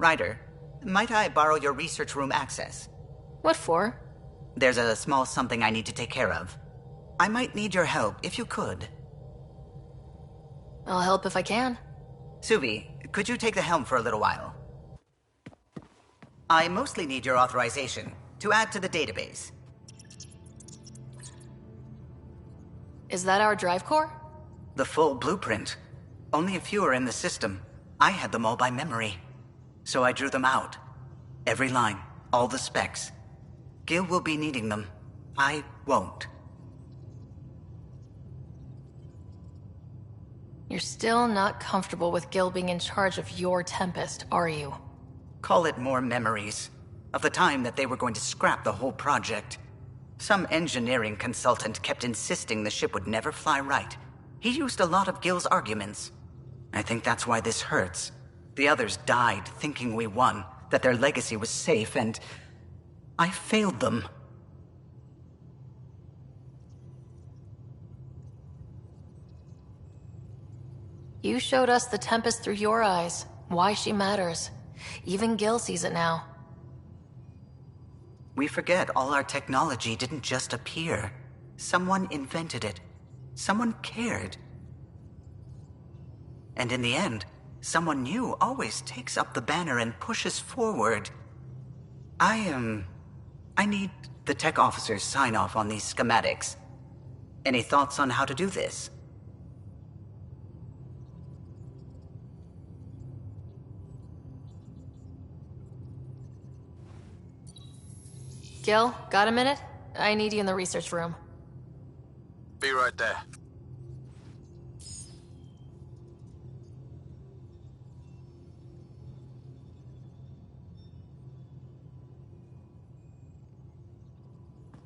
Ryder, might I borrow your research room access? What for? There's a small something I need to take care of. I might need your help if you could. I'll help if I can. Suvi, could you take the helm for a little while? I mostly need your authorization to add to the database. Is that our drive core? The full blueprint. Only a few are in the system. I had them all by memory. So I drew them out. Every line, all the specs. Gil will be needing them. I won't. You're still not comfortable with Gil being in charge of your Tempest, are you? Call it more memories. Of the time that they were going to scrap the whole project. Some engineering consultant kept insisting the ship would never fly right. He used a lot of Gil's arguments. I think that's why this hurts. The others died thinking we won, that their legacy was safe, and I failed them. You showed us the Tempest through your eyes, why she matters. Even Gil sees it now. We forget all our technology didn't just appear. Someone invented it. Someone cared. And in the end, someone new always takes up the banner and pushes forward. I need the tech officer's sign-off on these schematics. Any thoughts on how to do this? Gil, got a minute? I need you in the research room. Be right there.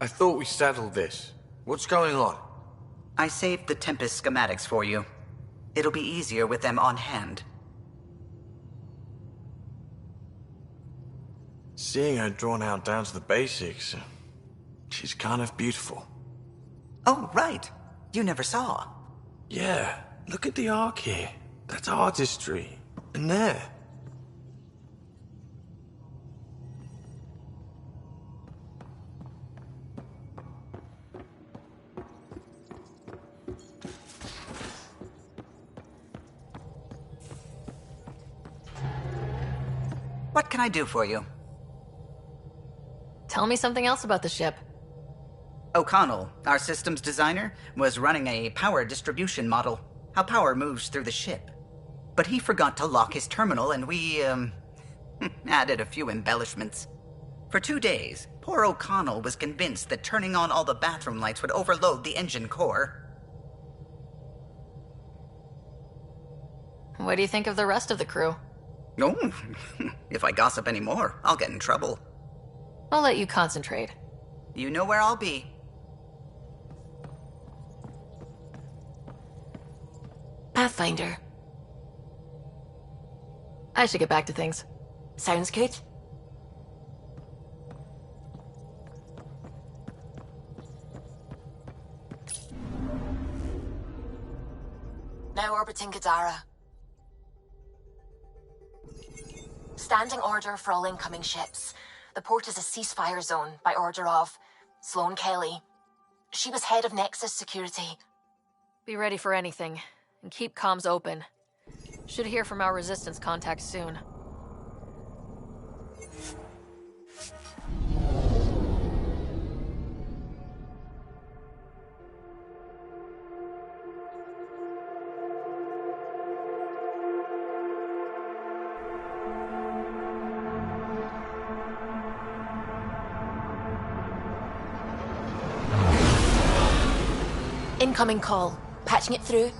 I thought we settled this. What's going on? I saved the Tempest schematics for you. It'll be easier with them on hand. Seeing her drawn out down to the basics, she's kind of beautiful. Oh, right. You never saw. Yeah, look at the arc here. That's artistry. And there. What can I do for you? Tell me something else about the ship. O'Connell, our systems designer, was running a power distribution model, how power moves through the ship. But he forgot to lock his terminal and we, added a few embellishments. For 2 days, poor O'Connell was convinced that turning on all the bathroom lights would overload the engine core. What do you think of the rest of the crew? Oh, if I gossip anymore, I'll get in trouble. I'll let you concentrate. You know where I'll be. Pathfinder. I should get back to things. Sounds good. Now orbiting Gadara. Standing order for all incoming ships. The port is a ceasefire zone by order of Sloane Kelly. She was head of Nexus Security. Be ready for anything, and keep comms open. Should hear from our resistance contacts soon. Incoming call. Patching it through.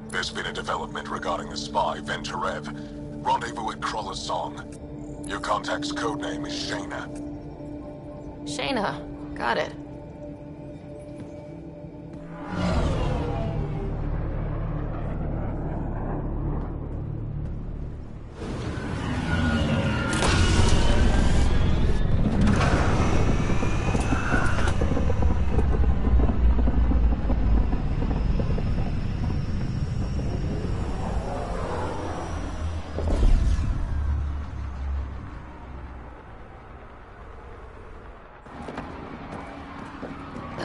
There's been a development regarding the spy, Venturev. Rendezvous at Crawler's Song. Your contact's codename is Shayna. Shayna. Got it.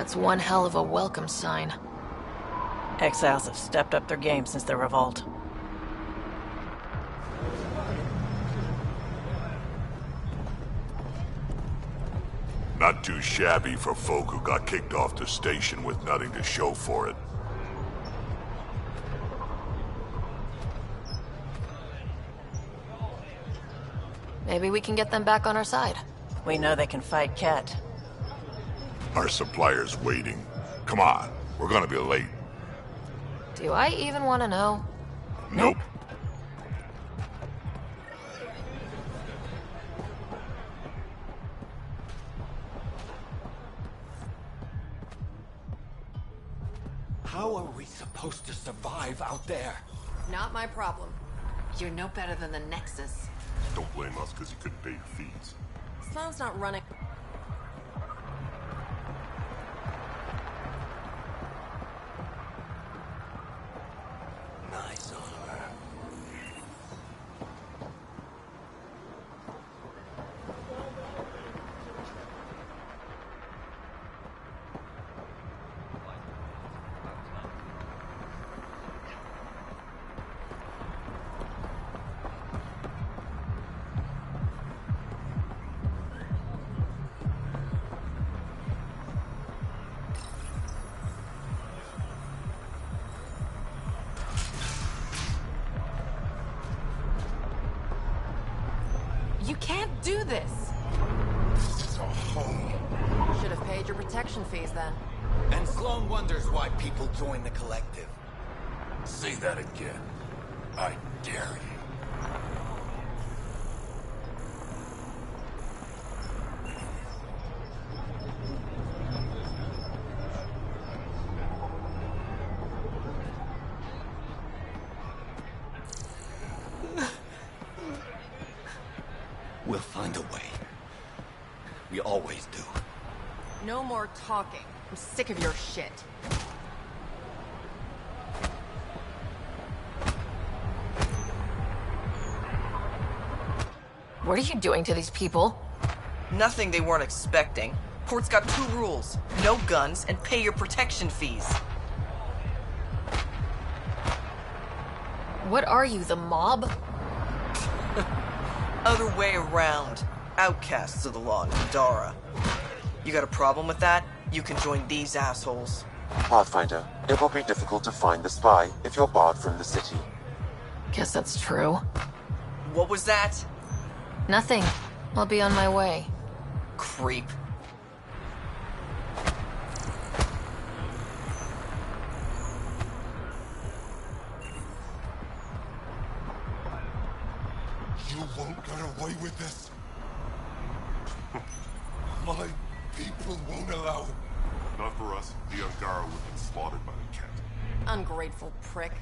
That's one hell of a welcome sign. Exiles have stepped up their game since the revolt. Not too shabby for folk who got kicked off the station with nothing to show for it. Maybe we can get them back on our side. We know they can fight Ket. Our supplier's waiting. Come on, we're gonna be late. Do I even want to know? Nope. How are we supposed to survive out there? Not my problem. You're no better than the Nexus. Don't blame us because you couldn't pay your fees. Sloan's not running. Nice armor. You can't do this! This is our home. Should have paid your protection fees then. And Sloan wonders why people join the collective. Say that again. I dare you. We'll find a way. We always do. No more talking. I'm sick of your shit. What are you doing to these people? Nothing they weren't expecting. Port's got 2 rules. No guns, and pay your protection fees. What are you, the mob? Other way around. Outcasts of the law, Nadara. You got a problem with that? You can join these assholes. Pathfinder, it will be difficult to find the spy if you're barred from the city. Guess that's true. What was that? Nothing. I'll be on my way. Creep. You won't get away with this. My people won't allow it. Not for us. The Ungara would have been slaughtered by the Ket. Ungrateful prick.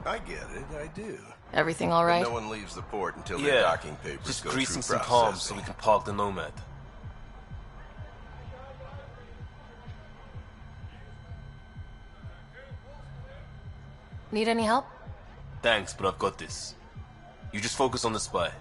I get it, I do. Everything all right? No one leaves the port until their docking papers just go greasing through some palms processing. so we can park the Nomad. Need any help? Thanks, but I've got this. You just focus on the spy.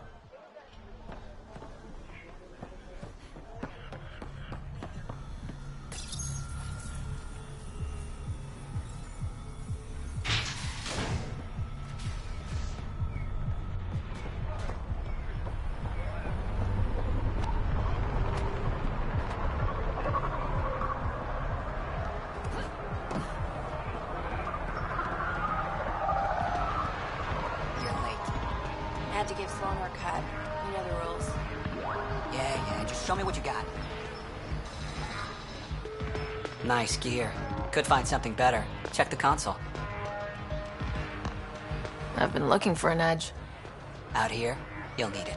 Had to give Sloan her cut. You know the rules. Yeah, just show me what you got. Nice gear. Could find something better. Check the console. I've been looking for an edge. Out here, you'll need it.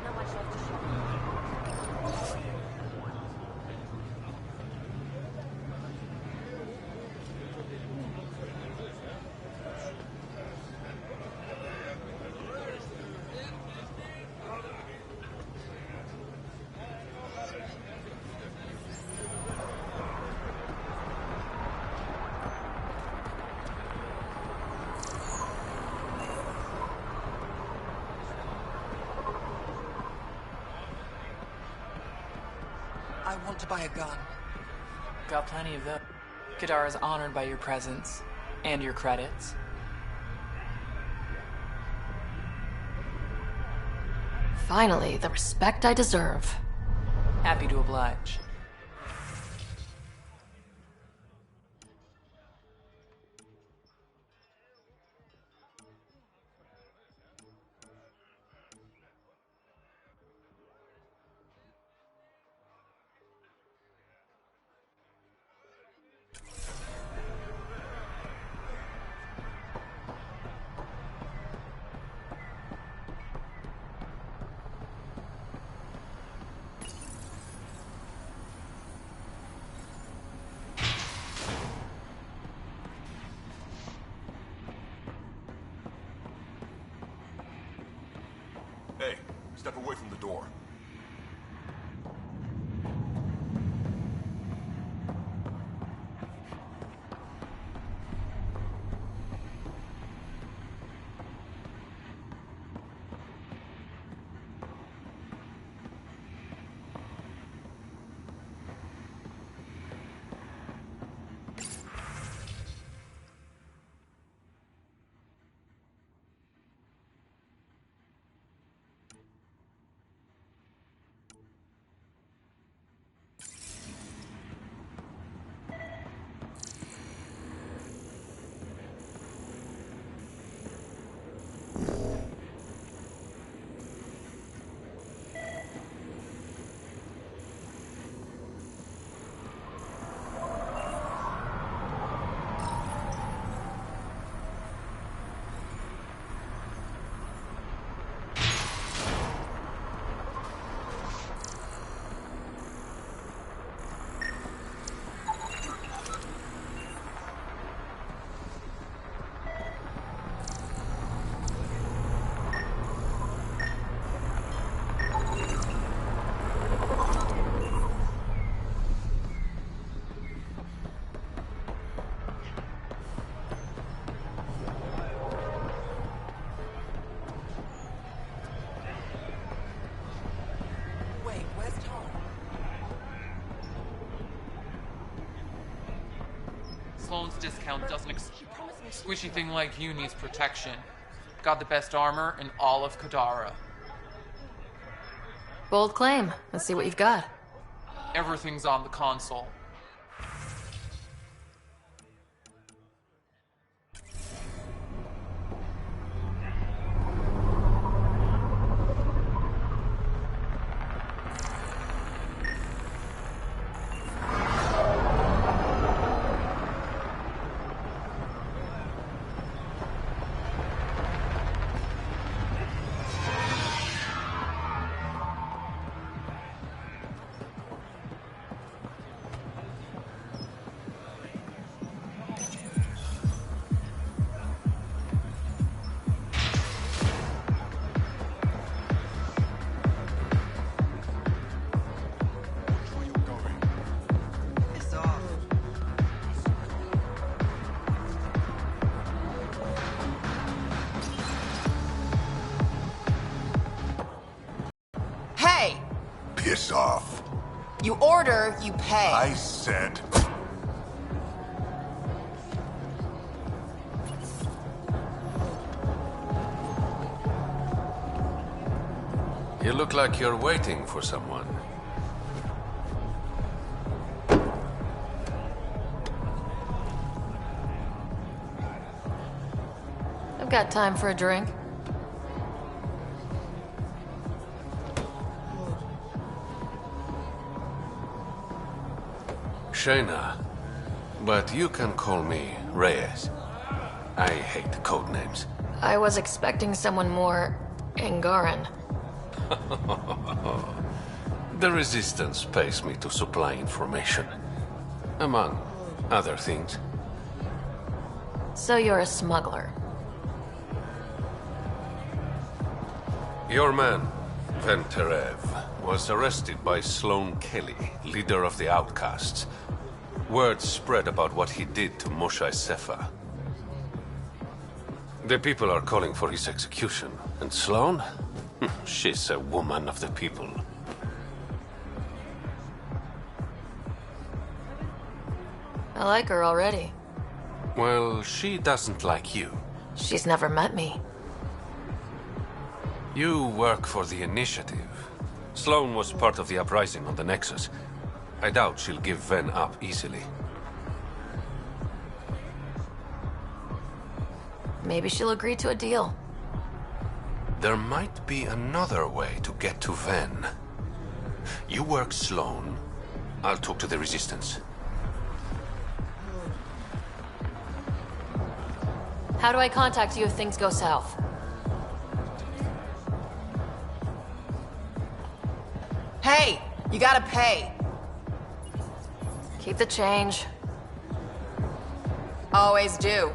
Not much left to show. I want to buy a gun. Got plenty of them. Kadara's honored by your presence. And your credits. Finally, the respect I deserve. Happy to oblige. Hey, step away from the door. Sloane's discount doesn't squishy thing like you needs protection. Got the best armor in all of Kadara. Bold claim. Let's see what you've got. Everything's on the console. Piss off. You order, you pay. I said... You look like you're waiting for someone. I've got time for a drink. Shayna, but you can call me Reyes. I hate code names. I was expecting someone more Angaran. The Resistance pays me to supply information, among other things. So you're a smuggler. Your man, Venterev, was arrested by Sloane Kelly, leader of the Outcasts. Word spread about what he did to Moshae Sefa. The people are calling for his execution. And Sloane? She's a woman of the people. I like her already. Well, she doesn't like you. She's never met me. You work for the Initiative. Sloane was part of the uprising on the Nexus. I doubt she'll give Ven up easily. Maybe she'll agree to a deal. There might be another way to get to Ven. You work Sloane. I'll talk to the Resistance. How do I contact you if things go south? Hey! You gotta pay! Keep the change. Always do.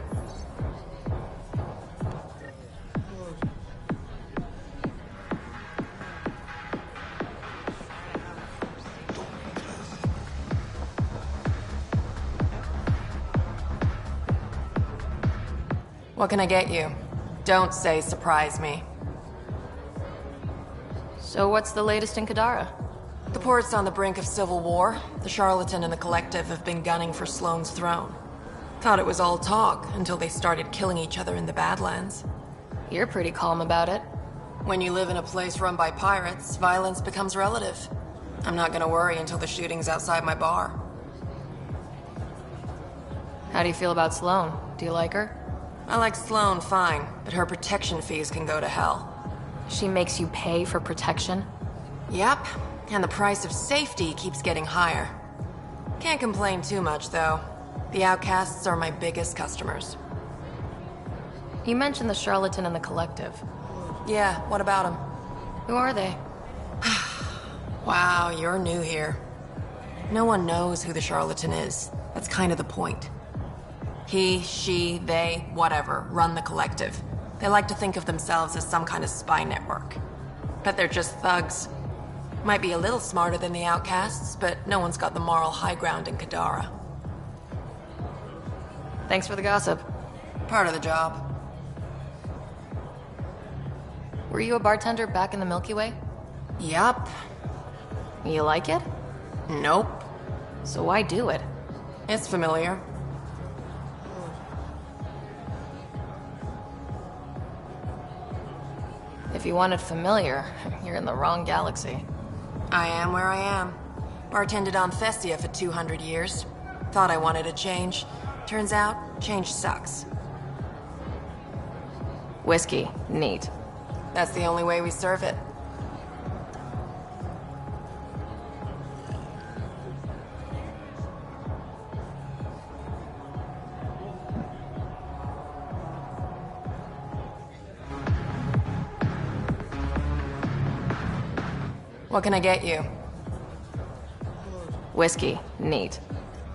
What can I get you? Don't say surprise me. So what's the latest in Kadara? The port's on the brink of civil war. The Charlatan and the Collective have been gunning for Sloane's throne. Thought it was all talk until they started killing each other in the Badlands. You're pretty calm about it. When you live in a place run by pirates, violence becomes relative. I'm not gonna worry until the shooting's outside my bar. How do you feel about Sloane? Do you like her? I like Sloane fine, but her protection fees can go to hell. She makes you pay for protection? Yep, and the price of safety keeps getting higher. Can't complain too much, though. The Outcasts are my biggest customers. You mentioned the Charlatan and the Collective. Yeah, what about them? Who are they? Wow, you're new here. No one knows who the Charlatan is. That's kind of the point. He, she, they, whatever, run the Collective. They like to think of themselves as some kind of spy network. But they're just thugs. Might be a little smarter than the Outcasts, but no one's got the moral high ground in Kadara. Thanks for the gossip. Part of the job. Were you a bartender back in the Milky Way? Yup. You like it? Nope. So why do it? It's familiar. If you wanted familiar, you're in the wrong galaxy. I am where I am. Bartended on Thessia for 200 years. Thought I wanted a change. Turns out, change sucks. Whiskey. Neat. That's the only way we serve it. What can I get you? Whiskey. Neat.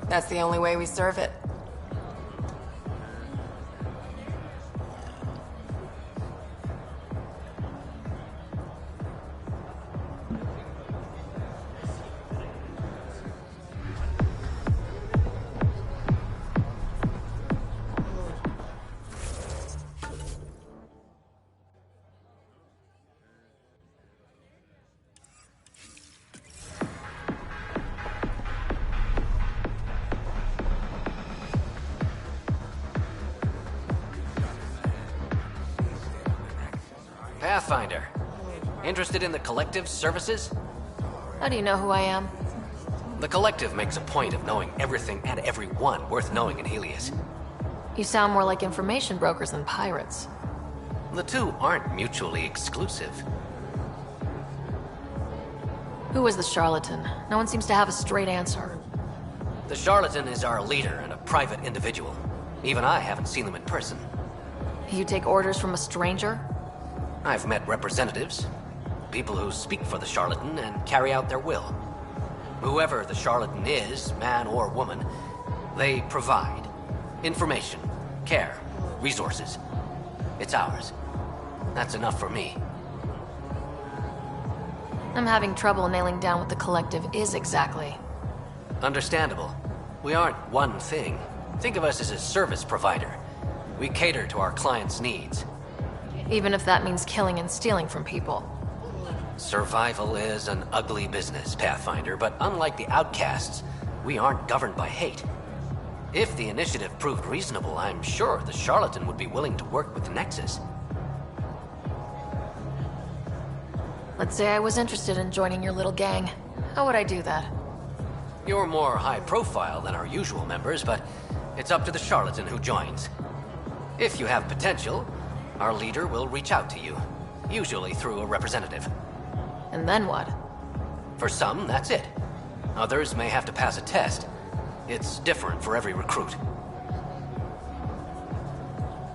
That's the only way we serve it. Pathfinder. Interested in the Collective's services? How do you know who I am? The Collective makes a point of knowing everything and everyone worth knowing in Helios. You sound more like information brokers than pirates. The two aren't mutually exclusive. Who is the Charlatan? No one seems to have a straight answer. The Charlatan is our leader and a private individual. Even I haven't seen them in person. You take orders from a stranger? I've met representatives, people who speak for the Charlatan and carry out their will. Whoever the Charlatan is, man or woman, they provide information, care, resources. It's ours. That's enough for me. I'm having trouble nailing down what the Collective is exactly. Understandable. We aren't one thing. Think of us as a service provider. We cater to our clients' needs. Even if that means killing and stealing from people. Survival is an ugly business, Pathfinder, but unlike the Outcasts, we aren't governed by hate. If the initiative proved reasonable, I'm sure the charlatan would be willing to work with Nexus. Let's say I was interested in joining your little gang. How would I do that? You're more high profile than our usual members, but it's up to the charlatan who joins. If you have potential, our leader will reach out to you, usually through a representative. And then what? For some, that's it. Others may have to pass a test. It's different for every recruit.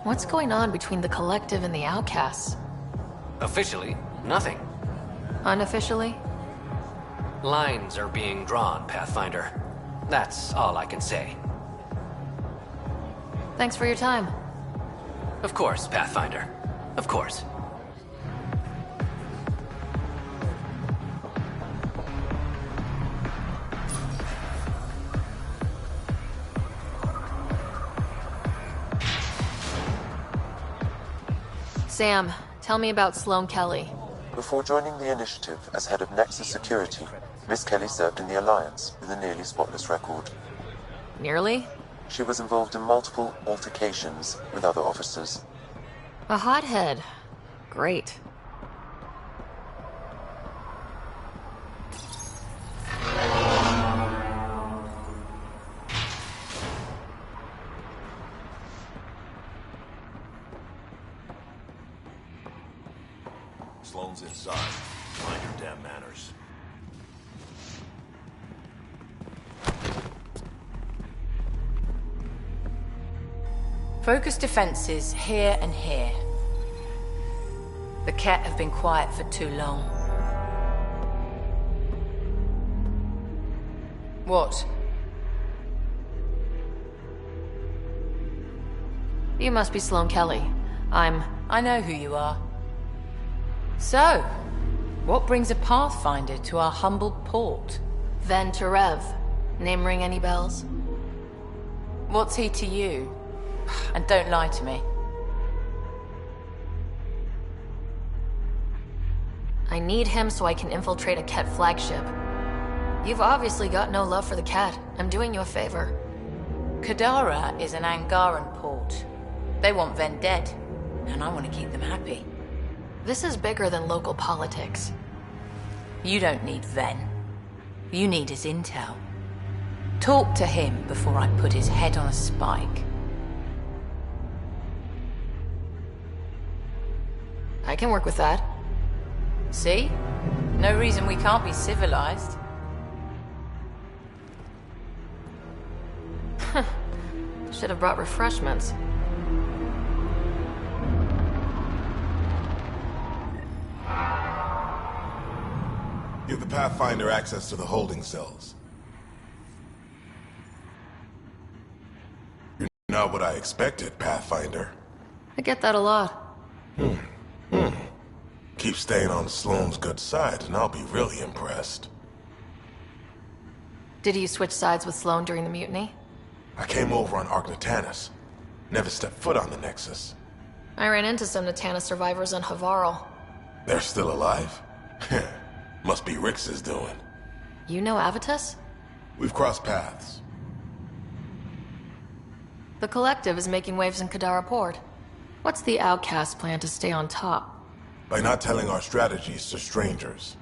What's going on between the Collective and the Outcasts? Officially, nothing. Unofficially? Lines are being drawn, Pathfinder. That's all I can say. Thanks for your time. Of course, Pathfinder. Of course. Sam, tell me about Sloane Kelly. Before joining the initiative as head of Nexus Security, Miss Kelly served in the Alliance with a nearly spotless record. Nearly? She was involved in multiple altercations with other officers. A hothead. Great. Sloane's inside. Mind your damn manners. Focus defenses here and here. The Ket have been quiet for too long. What? You must be Sloane Kelly. I know who you are. So, what brings a Pathfinder to our humble port? Ven Terev. Name ring any bells? What's he to you? And don't lie to me. I need him so I can infiltrate a Ket flagship. You've obviously got no love for the Ket. I'm doing you a favor. Kadara is an Angaran port. They want Ven dead, and I want to keep them happy. This is bigger than local politics. You don't need Ven. You need his intel. Talk to him before I put his head on a spike. I can work with that. See? No reason we can't be civilized. Should have brought refreshments. Give the Pathfinder access to the holding cells. You're not what I expected, Pathfinder. I get that a lot. Keep staying on Sloane's good side, and I'll be really impressed. Did you switch sides with Sloane during the mutiny? I came over on Ark Natanus. Never stepped foot on the Nexus. I ran into some Natanus survivors on Havarl. They're still alive? Must be Rix's doing. You know Avitus? We've crossed paths. The Collective is making waves in Kadara Port. What's the Outcast plan to stay on top? By not telling our strategies to strangers.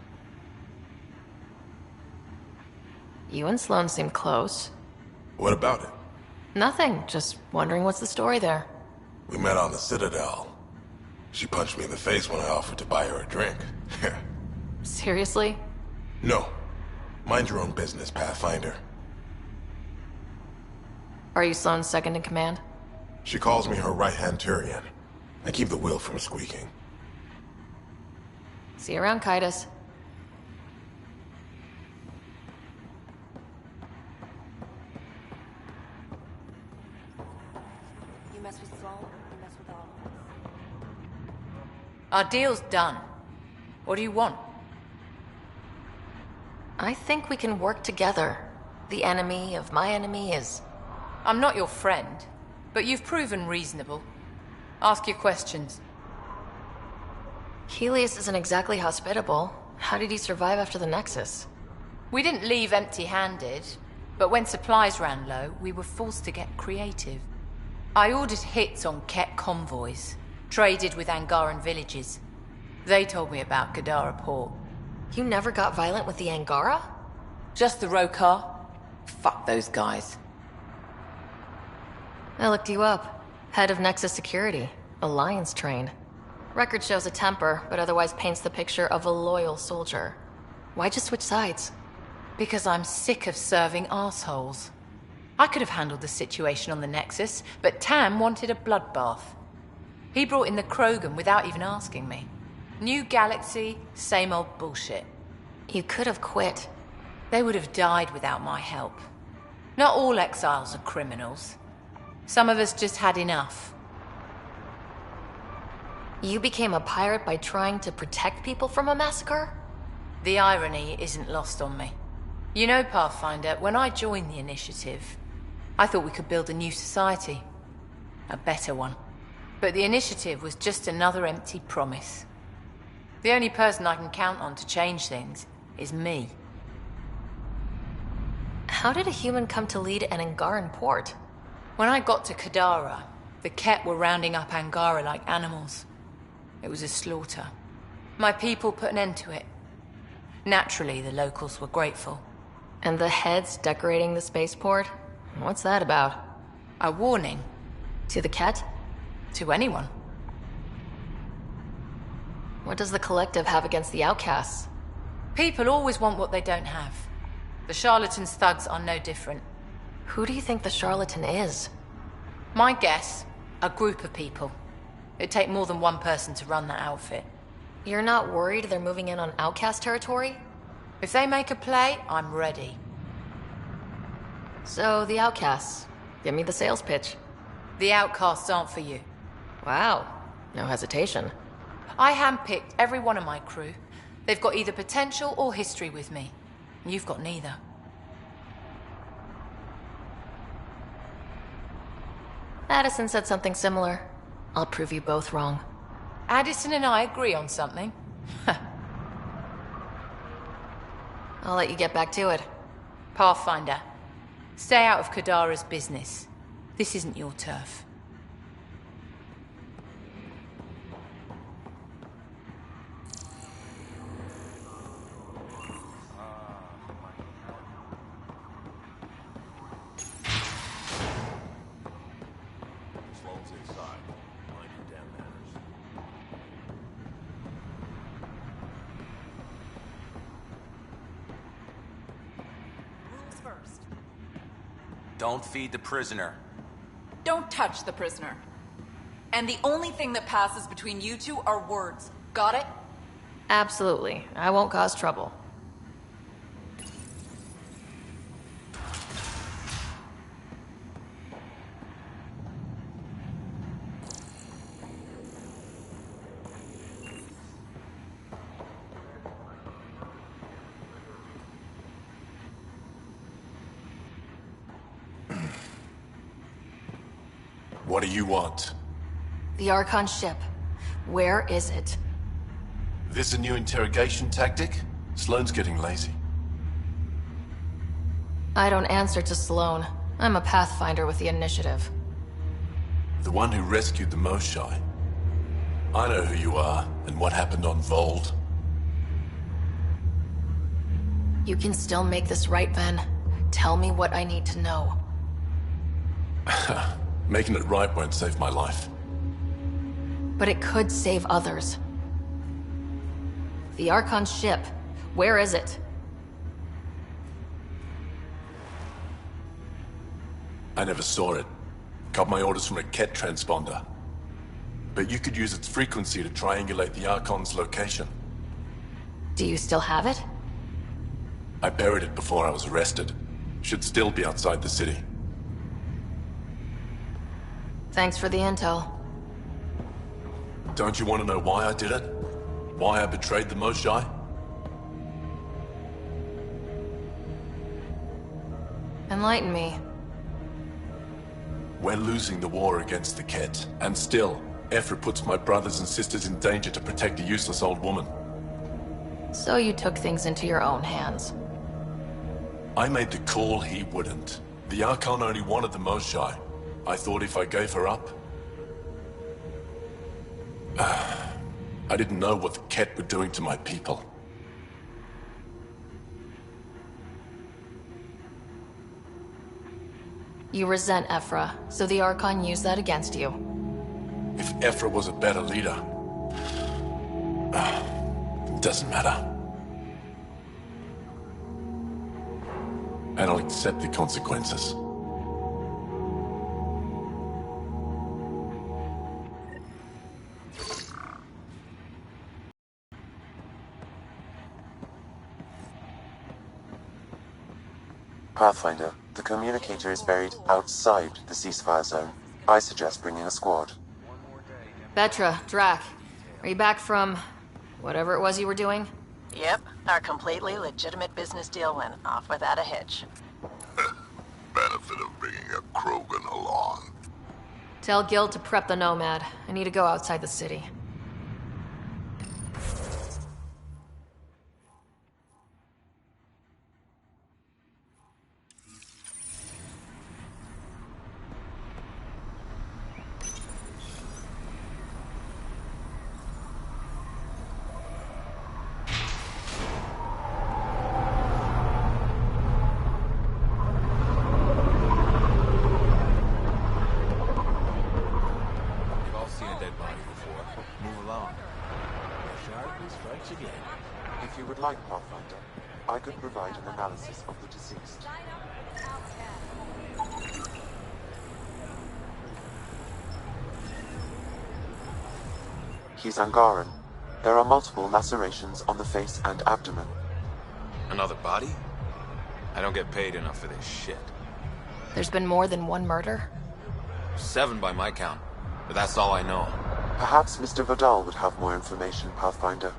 You and Sloane seem close. What about it? Nothing, just wondering what's the story there. We met on the Citadel. She punched me in the face when I offered to buy her a drink. Seriously? No. Mind your own business, Pathfinder. Are you Sloane's second in command? She calls me her right-hand Turian. I keep the wheel from squeaking. See you around, Kaitis. You mess with Sloane, you mess with all of us. Our deal's done. What do you want? I think we can work together. The enemy of my enemy is... I'm not your friend, but you've proven reasonable. Ask your questions. Helios isn't exactly hospitable. How did he survive after the Nexus? We didn't leave empty-handed. But when supplies ran low, we were forced to get creative. I ordered hits on Ket convoys, traded with Angaran villages. They told me about Kadara port. You never got violent with the Angara? Just the Rokar. Fuck those guys. I looked you up. Head of Nexus Security. Alliance trained. Record shows a temper, but otherwise paints the picture of a loyal soldier. Why'd you switch sides? Because I'm sick of serving assholes. I could have handled the situation on the Nexus, but Tam wanted a bloodbath. He brought in the Krogan without even asking me. New galaxy, same old bullshit. You could have quit. They would have died without my help. Not all exiles are criminals. Some of us just had enough. You became a pirate by trying to protect people from a massacre? The irony isn't lost on me. You know, Pathfinder, when I joined the Initiative, I thought we could build a new society. A better one. But the Initiative was just another empty promise. The only person I can count on to change things is me. How did a human come to lead an Angaran port? When I got to Kadara, the Ket were rounding up Angara like animals. It was a slaughter. My people put an end to it. Naturally, the locals were grateful. And the heads decorating the spaceport? What's that about? A warning. To the Ket? To anyone. What does the Collective have against the outcasts? People always want what they don't have. The Charlatan's thugs are no different. Who do you think the Charlatan is? My guess, a group of people. It'd take more than one person to run that outfit. You're not worried they're moving in on outcast territory? If they make a play, I'm ready. So, the outcasts. Give me the sales pitch. The outcasts aren't for you. Wow. No hesitation. I handpicked every one of my crew. They've got either potential or history with me. You've got neither. Addison said something similar. I'll prove you both wrong. Addison and I agree on something. I'll let you get back to it. Pathfinder, stay out of Kadara's business. This isn't your turf. Don't feed the prisoner. Don't touch the prisoner. And the only thing that passes between you two are words. Got it? Absolutely. I won't cause trouble. What do you want? The Archon ship. Where is it? This a new interrogation tactic? Sloane's getting lazy. I don't answer to Sloane. I'm a Pathfinder with the Initiative. The one who rescued the Moshae. I know who you are, and what happened on Vold. You can still make this right, Ven. Tell me what I need to know. Making it right won't save my life. But it could save others. The Archon ship. Where is it? I never saw it. Got my orders from a Ket transponder. But you could use its frequency to triangulate the Archon's location. Do you still have it? I buried it before I was arrested. Should still be outside the city. Thanks for the intel. Don't you want to know why I did it? Why I betrayed the Moshae? Enlighten me. We're losing the war against the Ket, and still, Ephra puts my brothers and sisters in danger to protect a useless old woman. So you took things into your own hands. I made the call, he wouldn't. The Archon only wanted the Moshae. I thought if I gave her up... I didn't know what the Ket were doing to my people. You resent Ephra, so the Archon used that against you. If Ephra was a better leader... it doesn't matter. And I'll accept the consequences. Pathfinder, the communicator is buried outside the ceasefire zone. I suggest bringing a squad. Vetra, Drac, are you back from whatever it was you were doing? Yep, our completely legitimate business deal went off without a hitch. Benefit of bringing a Krogan along. Tell Gil to prep the Nomad. I need to go outside the city. If you would like, Pathfinder, I could provide an analysis of the deceased. He's Angaran. There are multiple lacerations on the face and abdomen. Another body? I don't get paid enough for this shit. There's been more than one murder? 7 by my count, but that's all I know. Perhaps Mr. Vidal would have more information, Pathfinder.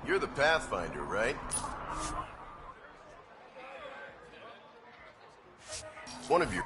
You're the Pathfinder, right? One of your...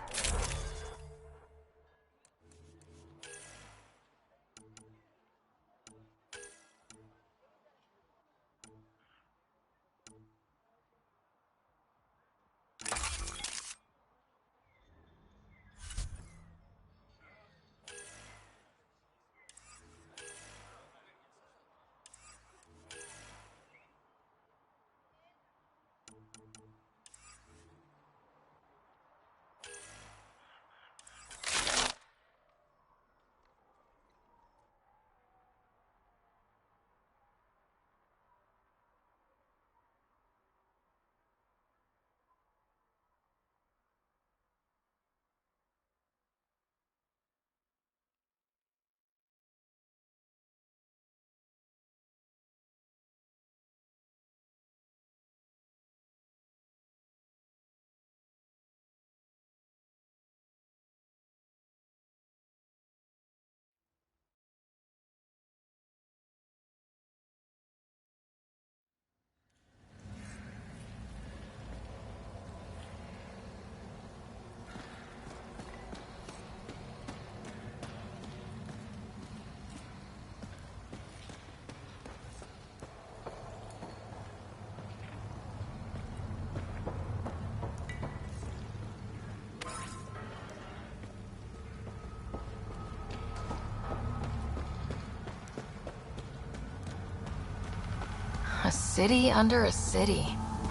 A city under a city.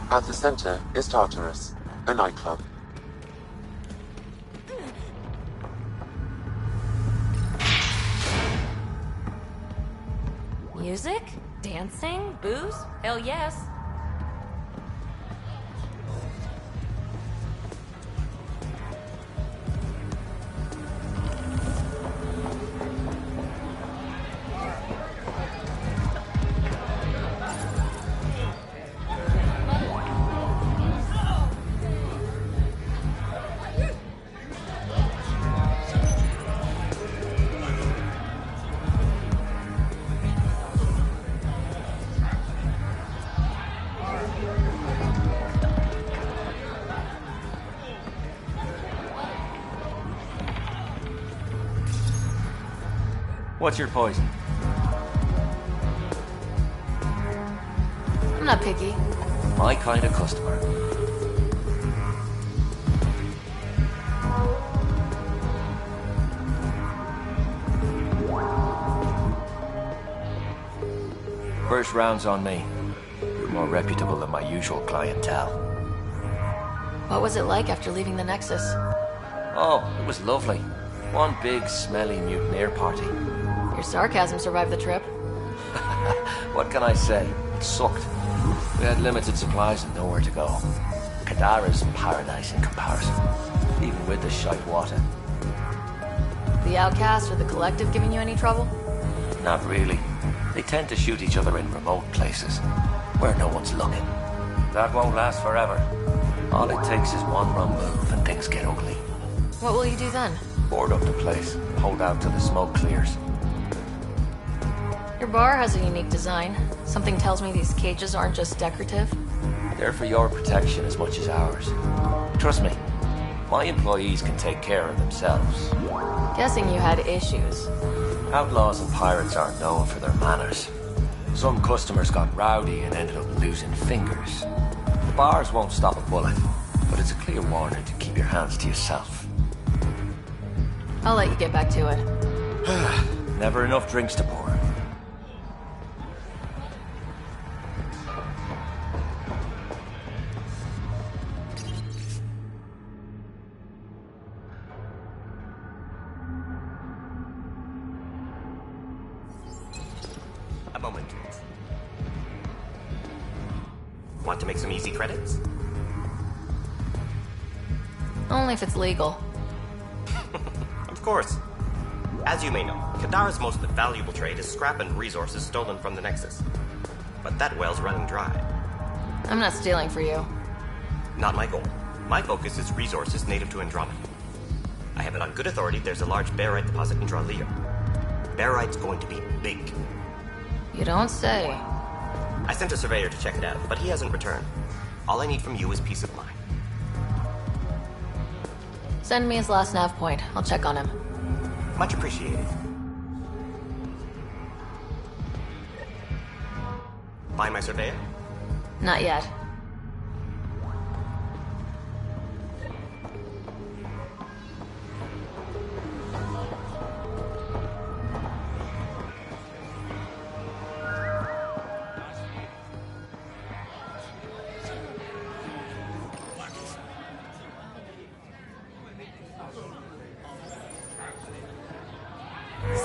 At the center is Tartarus, a nightclub. Music? Dancing? Booze? Hell yes. What's your poison? I'm not picky. My kind of customer. First round's on me. You're more reputable than my usual clientele. What was it like after leaving the Nexus? Oh, it was lovely. One big, smelly mutineer party. Your sarcasm survived the trip. What can I say? It sucked. We had limited supplies and nowhere to go. Kadara's paradise in comparison, even with the shite water. The Outcast or the Collective giving you any trouble? Not really. They tend to shoot each other in remote places, where no one's looking. That won't last forever. All it takes is one wrong move and things get ugly. What will you do then? Board up the place, hold out till the smoke clears. Your bar has a unique design. Something tells me these cages aren't just decorative. They're for your protection as much as ours. Trust me, my employees can take care of themselves. Guessing you had issues. Outlaws and pirates aren't known for their manners. Some customers got rowdy and ended up losing fingers. The bars won't stop a bullet, but it's a clear warning to keep your hands to yourself. I'll let you get back to it. Never enough drinks to pour. A moment. Want to make some easy credits? Only if it's legal. Of course. As you may know, Kadara's most valuable trade is scrap and resources stolen from the Nexus. But that well's running dry. I'm not stealing for you. Not my goal. My focus is resources native to Andromeda. I have it on good authority there's a large barite deposit in Draleo. Barite's going to be big. You don't say. I sent a surveyor to check it out, but he hasn't returned. All I need from you is peace of mind. Send me his last nav point. I'll check on him. Much appreciated. Find my surveyor? Not yet.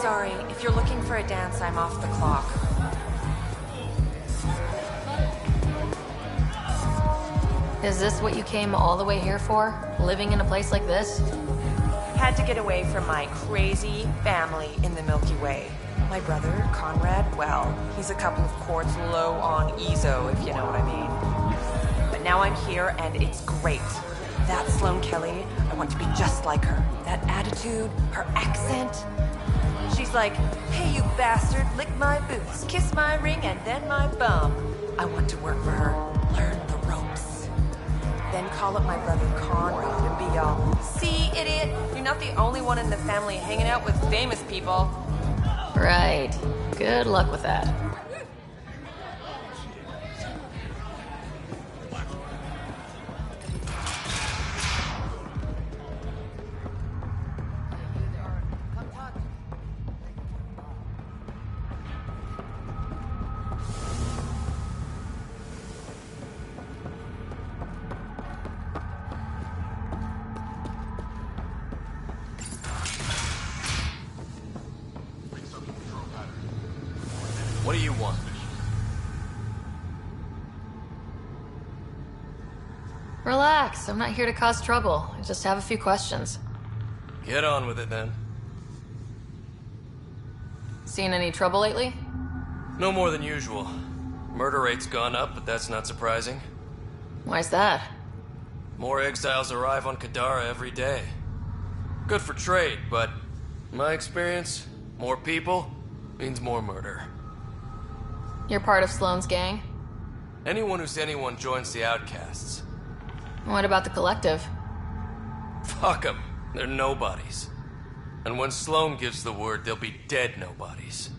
Sorry, if you're looking for a dance, I'm off the clock. Is this what you came all the way here for? Living in a place like this? Had to get away from my crazy family in the Milky Way. My brother, Conrad, well, he's a couple of quarts low on Ezo, if you know what I mean. But now I'm here, and it's great. That Sloane Kelly, I want to be just like her. That attitude, her accent. She's like, hey, you bastard, lick my boots, kiss my ring, and then my bum. I want to work for her, learn the ropes. Then call up my brother Conrad and be all, see, idiot, you're not the only one in the family hanging out with famous people. Right. Good luck with that. What do you want? Relax, I'm not here to cause trouble. I just have a few questions. Get on with it, then. Seen any trouble lately? No more than usual. Murder rate's gone up, but that's not surprising. Why's that? More exiles arrive on Kadara every day. Good for trade, but in my experience, more people means more murder. You're part of Sloane's gang? Anyone who's anyone joins the Outcasts. What about the Collective? Fuck them. They're nobodies. And when Sloane gives the word, they'll be dead nobodies.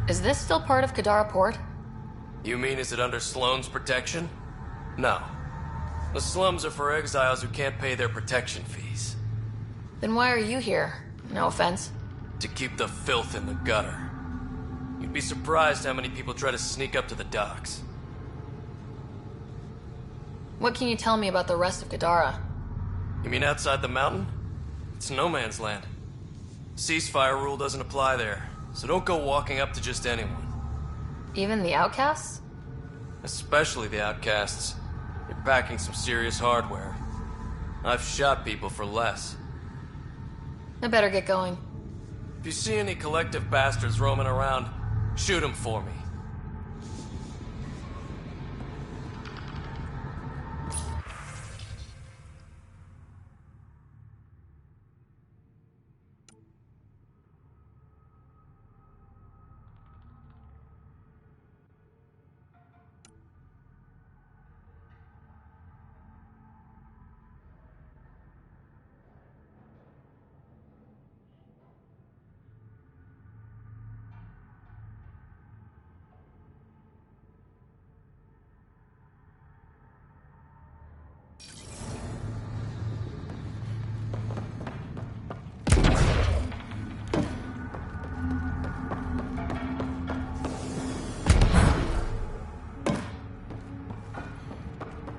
Is this still part of Kadara Port? You mean is it under Sloane's protection? No. The slums are for exiles who can't pay their protection fees. Then why are you here? No offense. To keep the filth in the gutter. You'd be surprised how many people try to sneak up to the docks. What can you tell me about the rest of Kadara? You mean outside the mountain? It's no man's land. Ceasefire rule doesn't apply there, so don't go walking up to just anyone. Even the Outcasts? Especially the Outcasts. You're packing some serious hardware. I've shot people for less. I better get going. If you see any Collective bastards roaming around, shoot them for me.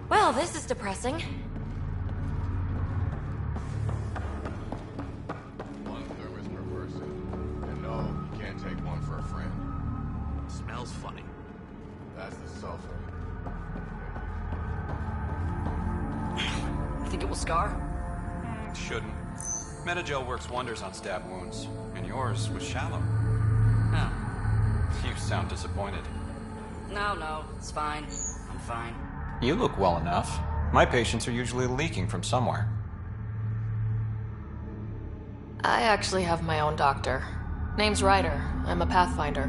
Well, this is depressing. One thermos per person. And no, you can't take one for a friend. Smells funny. That's the sulfur. Think it will scar? Shouldn't. Metagel works wonders on stab wounds, and yours was shallow. Oh. You sound disappointed. No, it's fine. I'm fine. You look well enough. My patients are usually leaking from somewhere. I actually have my own doctor. Name's Ryder. I'm a Pathfinder.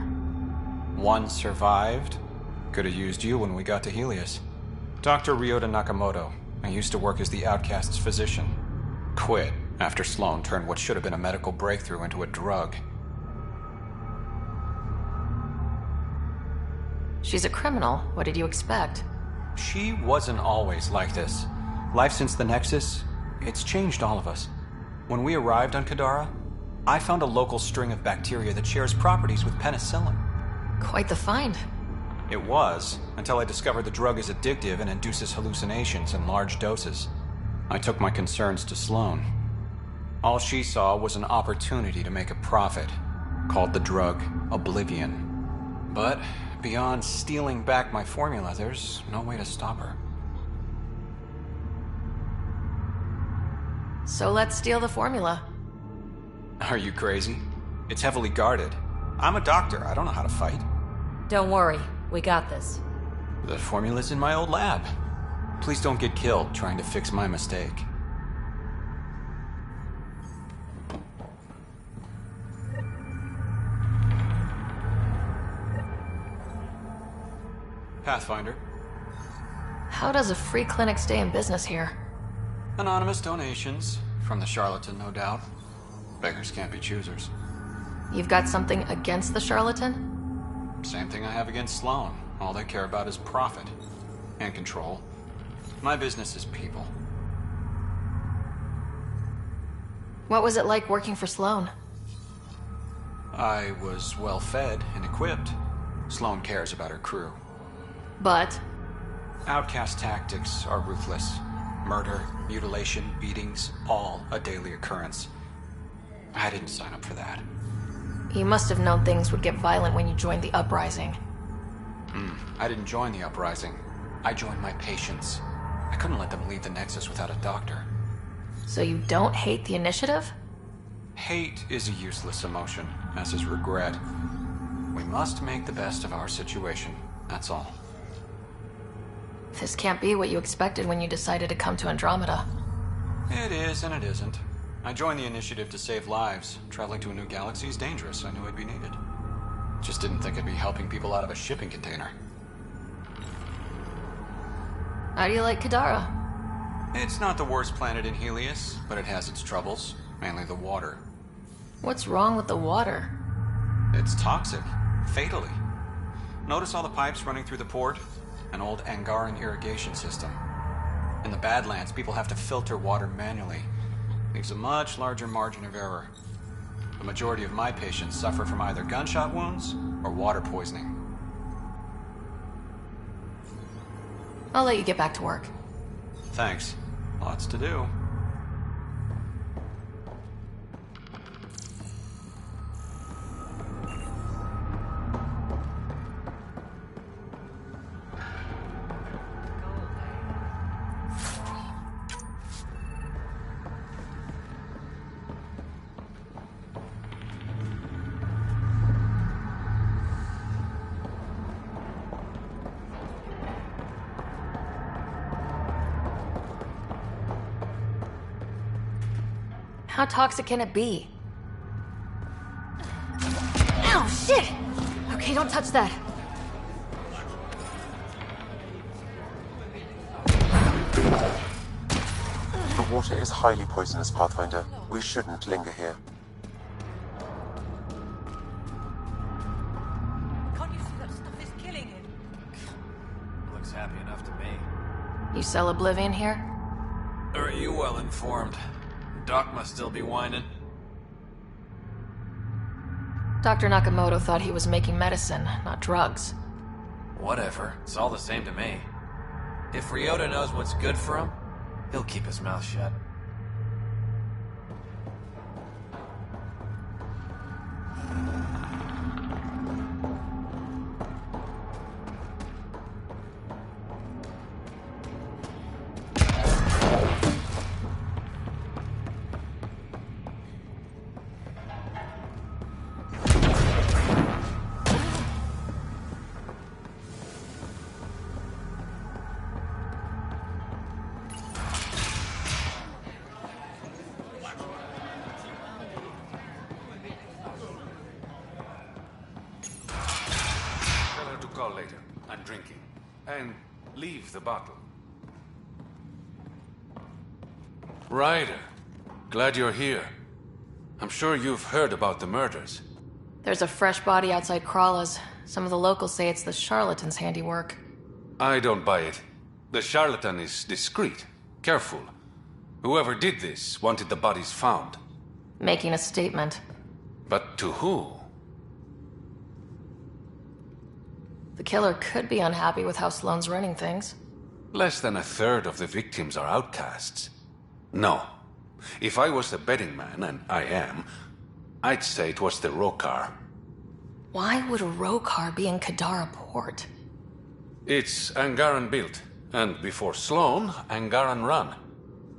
One survived. Could have used you when we got to Helios. Dr. Ryota Nakamoto. I used to work as the Outcast's physician. Quit after Sloane turned what should have been a medical breakthrough into a drug. She's a criminal. What did you expect? She wasn't always like this. Life since the Nexus, it's changed all of us. When we arrived on Kadara, I found a local string of bacteria that shares properties with penicillin. Quite the find. It was, until I discovered the drug is addictive and induces hallucinations in large doses. I took my concerns to Sloane. All she saw was an opportunity to make a profit, called the drug Oblivion. But beyond stealing back my formula, there's no way to stop her. So let's steal the formula. Are you crazy? It's heavily guarded. I'm a doctor. I don't know how to fight. Don't worry. We got this. The formula's in my old lab. Please don't get killed trying to fix my mistake. Pathfinder. How does a free clinic stay in business here? Anonymous donations. From the charlatan, no doubt. Beggars can't be choosers. You've got something against the charlatan? Same thing I have against Sloane. All they care about is profit. And control. My business is people. What was it like working for Sloane? I was well fed and equipped. Sloane cares about her crew. But? Outcast tactics are ruthless. Murder, mutilation, beatings, all a daily occurrence. I didn't sign up for that. You must have known things would get violent when you joined the Uprising. I didn't join the Uprising. I joined my patients. I couldn't let them leave the Nexus without a doctor. So you don't hate the Initiative? Hate is a useless emotion, as is regret. We must make the best of our situation, that's all. This can't be what you expected when you decided to come to Andromeda. It is and it isn't. I joined the Initiative to save lives. Traveling to a new galaxy is dangerous. I knew I'd be needed. Just didn't think I'd be helping people out of a shipping container. How do you like Kadara? It's not the worst planet in Helios, but it has its troubles. Mainly the water. What's wrong with the water? It's toxic. Fatally. Notice all the pipes running through the port? An old Angaran irrigation system. In the Badlands, people have to filter water manually. Leaves a much larger margin of error. The majority of my patients suffer from either gunshot wounds or water poisoning. I'll let you get back to work. Thanks. Lots to do. How toxic can it be? Ow, shit! Okay, don't touch that. The water is highly poisonous, Pathfinder. We shouldn't linger here. Can't you see that stuff is killing him? Looks happy enough to me. You sell Oblivion here? Or are you well informed? Doc must still be whining. Dr. Nakamoto thought he was making medicine, not drugs. Whatever. It's all the same to me. If Ryota knows what's good for him, he'll keep his mouth shut. Call later. I'm drinking. And leave the bottle. Ryder, glad you're here. I'm sure you've heard about the murders. There's a fresh body outside Krala's. Some of the locals say it's the charlatan's handiwork. I don't buy it. The charlatan is discreet, careful. Whoever did this wanted the bodies found. Making a statement. But to who? The killer could be unhappy with how Sloane's running things. Less than a third of the victims are outcasts. No. If I was a betting man, and I am, I'd say it was the Rokar. Why would a Rokar be in Kadara port? It's Angaran built, and before Sloane, Angaran run.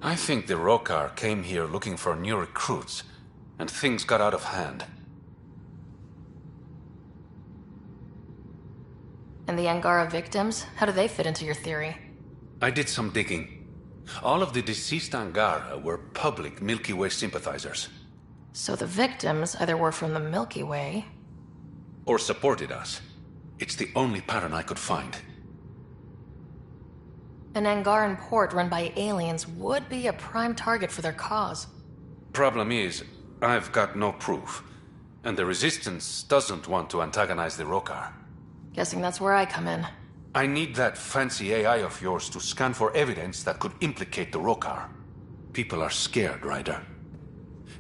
I think the Rokar came here looking for new recruits, and things got out of hand. And the Angara victims? How do they fit into your theory? I did some digging. All of the deceased Angara were public Milky Way sympathizers. So the victims either were from the Milky Way... or supported us. It's the only pattern I could find. An Angaran port run by aliens would be a prime target for their cause. Problem is, I've got no proof. And the Resistance doesn't want to antagonize the Rokar. Guessing that's where I come in. I need that fancy AI of yours to scan for evidence that could implicate the Rokar. People are scared, Ryder.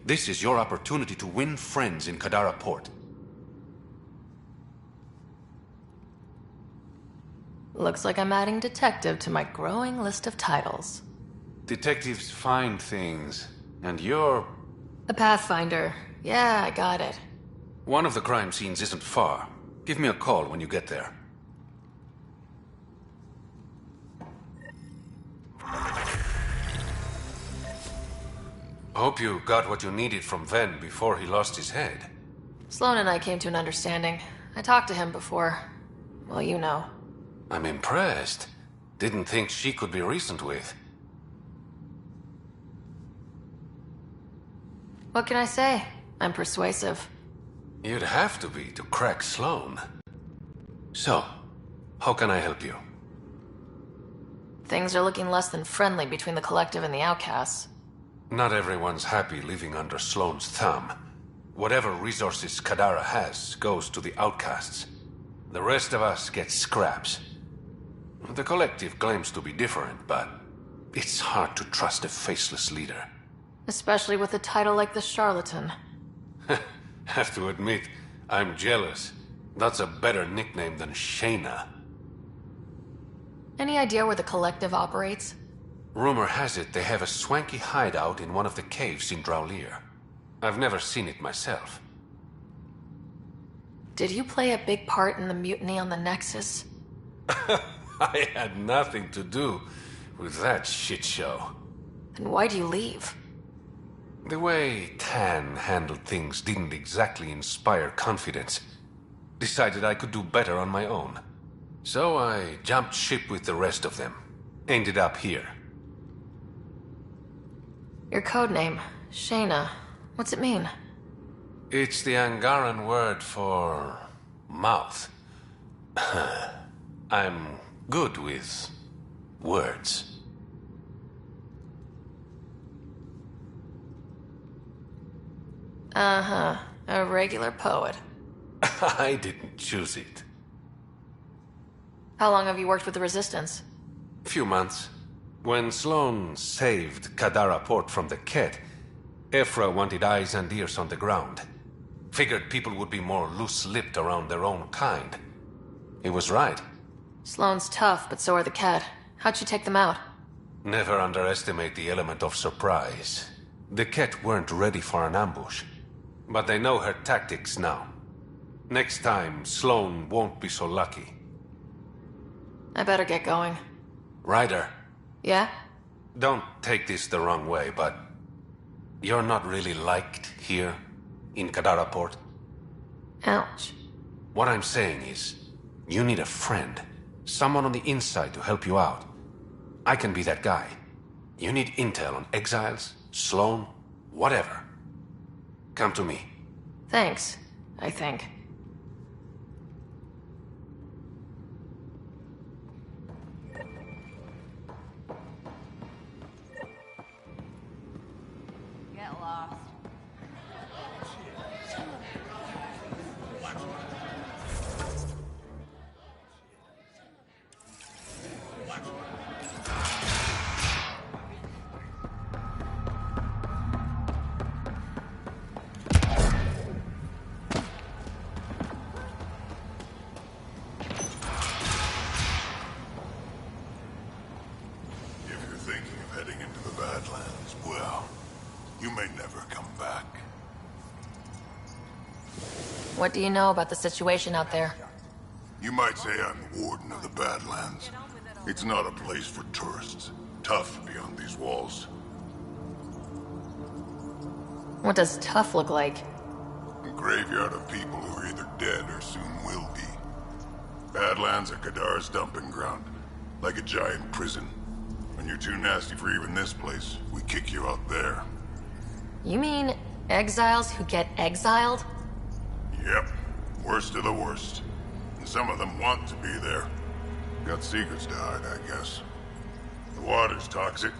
This is your opportunity to win friends in Kadara Port. Looks like I'm adding detective to my growing list of titles. Detectives find things, and you're... a Pathfinder. Yeah, I got it. One of the crime scenes isn't far. Give me a call when you get there. Hope you got what you needed from Ven before he lost his head. Sloan and I came to an understanding. I talked to him before. Well, you know. I'm impressed. Didn't think she could be reasoned with. What can I say? I'm persuasive. You'd have to be to crack Sloan. So, how can I help you? Things are looking less than friendly between the Collective and the Outcasts. Not everyone's happy living under Sloan's thumb. Whatever resources Kadara has goes to the Outcasts. The rest of us get scraps. The Collective claims to be different, but it's hard to trust a faceless leader. Especially with a title like the Charlatan. Have to admit, I'm jealous. That's a better nickname than Shayna. Any idea where the Collective operates? Rumor has it they have a swanky hideout in one of the caves in Draulir. I've never seen it myself. Did you play a big part in the mutiny on the Nexus? I had nothing to do with that shit show. Then why do you leave? The way Tan handled things didn't exactly inspire confidence. Decided I could do better on my own. So I jumped ship with the rest of them. Ended up here. Your codename, Shayna. What's it mean? It's the Angaran word for mouth. I'm good with words. Uh-huh. A regular poet. I didn't choose it. How long have you worked with the Resistance? Few months. When Sloan saved Kadara Port from the Ket, Ephra wanted eyes and ears on the ground. Figured people would be more loose-lipped around their own kind. He was right. Sloan's tough, but so are the Ket. How'd you take them out? Never underestimate the element of surprise. The Ket weren't ready for an ambush. But they know her tactics now. Next time, Sloan won't be so lucky. I better get going. Ryder. Yeah? Don't take this the wrong way, but you're not really liked here in Kadara Port. Ouch. What I'm saying is, you need a friend. Someone on the inside to help you out. I can be that guy. You need intel on exiles, Sloan, whatever. Come to me. Thanks, I think. Get lost. What do you know about the situation out there? You might say I'm the warden of the Badlands. It's not a place for tourists. Tough beyond these walls. What does tough look like? A graveyard of people who are either dead or soon will be. Badlands are Kadara's dumping ground. Like a giant prison. When you're too nasty for even this place, we kick you out there. You mean exiles who get exiled? Yep. Worst of the worst. And some of them want to be there. Got secrets to hide, I guess. The water's toxic.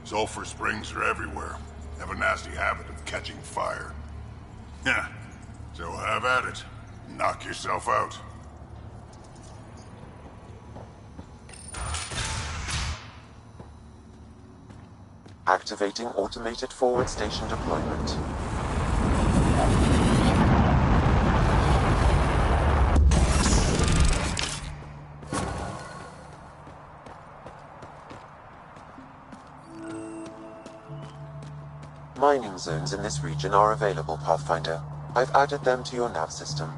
Sulfur springs are everywhere. Have a nasty habit of catching fire. Yeah. So have at it. Knock yourself out. Activating automated forward station deployment. Mining zones in this region are available, Pathfinder. I've added them to your nav system.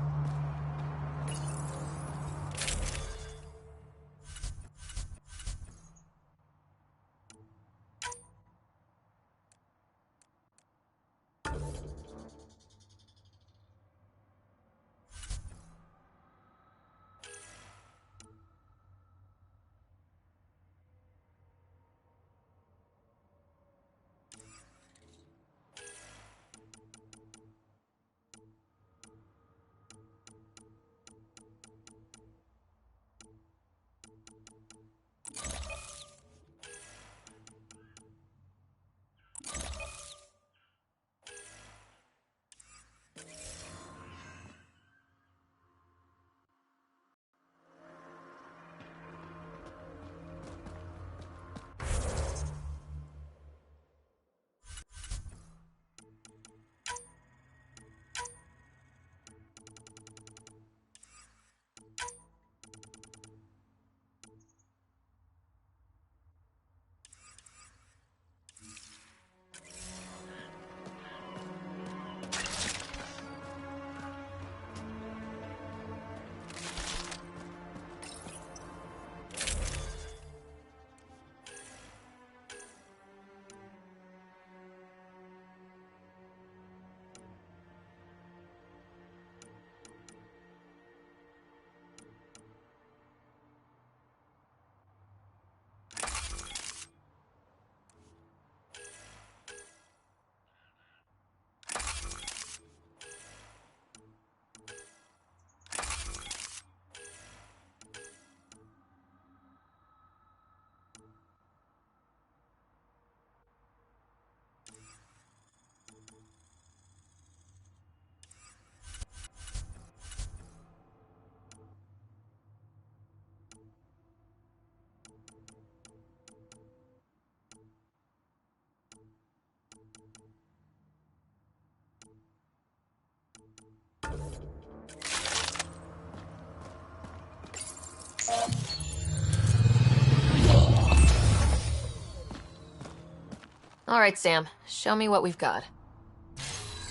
All right, Sam. Show me what we've got.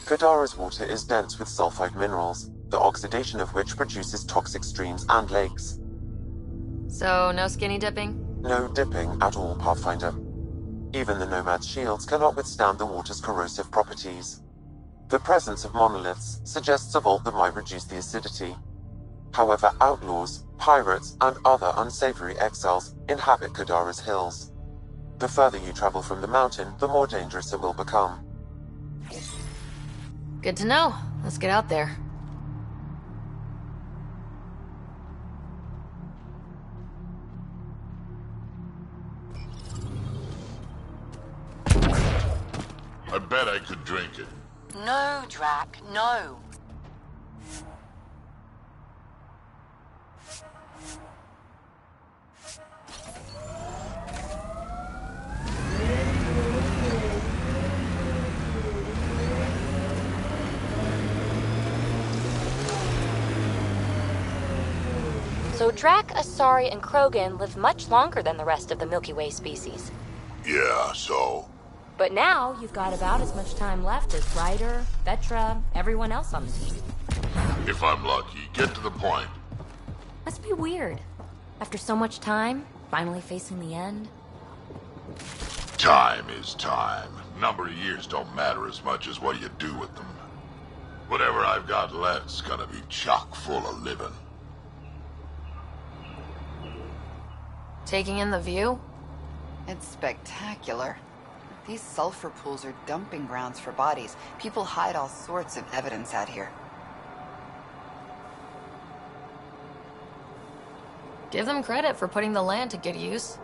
Kadara's water is dense with sulfide minerals, the oxidation of which produces toxic streams and lakes. So, no skinny dipping? No dipping at all, Pathfinder. Even the Nomad's shields cannot withstand the water's corrosive properties. The presence of monoliths suggests a vault that might reduce the acidity. However, outlaws, pirates, and other unsavory exiles inhabit Kadara's hills. The further you travel from the mountain, the more dangerous it will become. Good to know. Let's get out there. I bet I could drink it. No, Drac, no. So Drac, Asari, and Krogan live much longer than the rest of the Milky Way species. Yeah, so? But now you've got about as much time left as Ryder, Vetra, everyone else on the team. If I'm lucky, get to the point. Must be weird. After so much time, finally facing the end. Time is time. Number of years don't matter as much as what you do with them. Whatever I've got left's gonna be chock full of living. Taking in the view? It's spectacular. These sulfur pools are dumping grounds for bodies. People hide all sorts of evidence out here. Give them credit for putting the land to good use.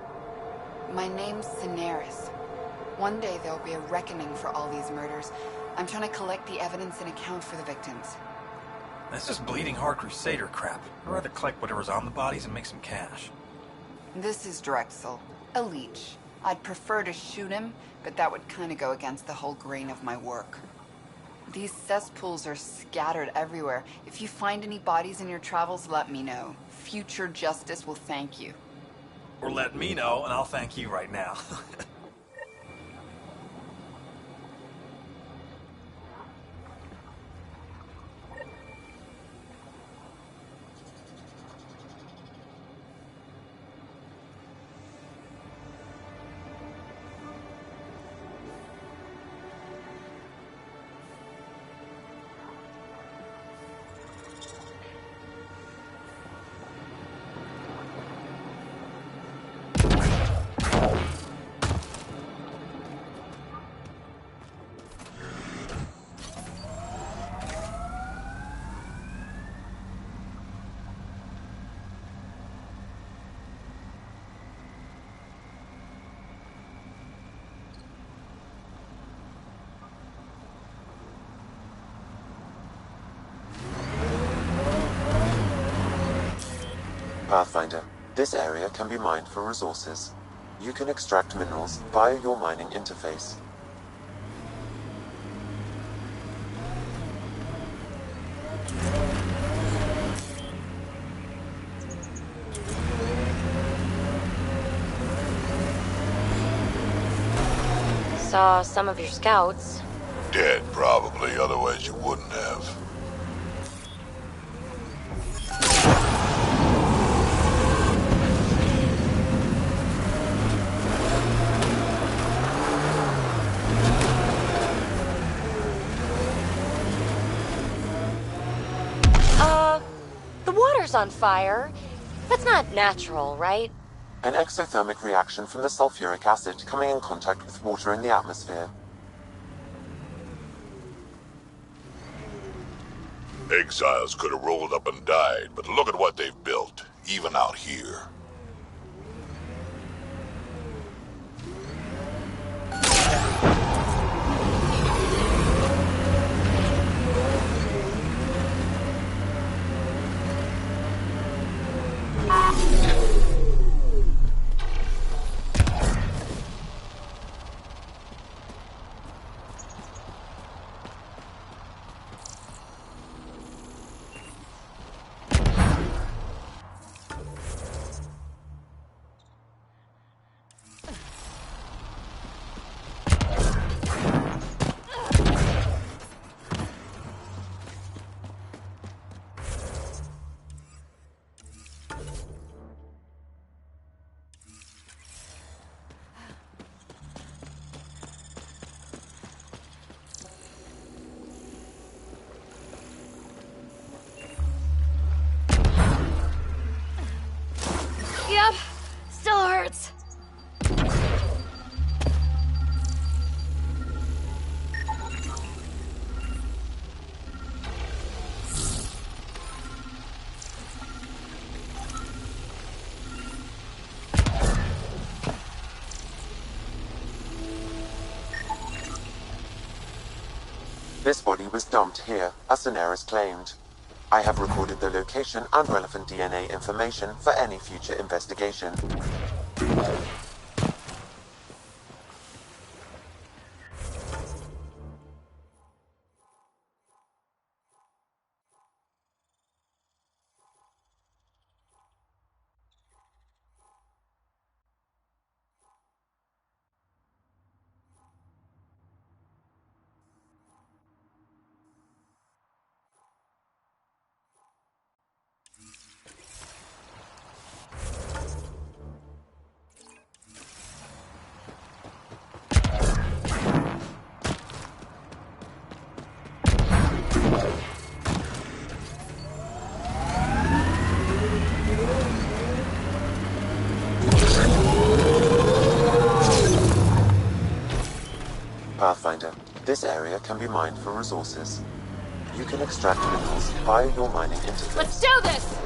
My name's Cineris. One day there'll be a reckoning for all these murders. I'm trying to collect the evidence and account for the victims. That's just bleeding heart crusader crap. I'd rather collect whatever's on the bodies and make some cash. This is Drexel, a leech. I'd prefer to shoot him, but that would kind of go against the whole grain of my work. These cesspools are scattered everywhere. If you find any bodies in your travels, let me know. Future justice will thank you. Or let me know, and I'll thank you right now. Pathfinder, this area can be mined for resources. You can extract minerals via your mining interface. Saw some of your scouts. Dead, probably, otherwise you wouldn't have. The water's on fire. That's not natural, right? An exothermic reaction from the sulfuric acid coming in contact with water in the atmosphere. Exiles could have rolled up and died, but look at what they've built, even out here. This body was dumped here, as Daenerys claimed. I have recorded the location and relevant DNA information for any future investigation. Pathfinder, this area can be mined for resources. You can extract minerals via your mining interface. Let's do this!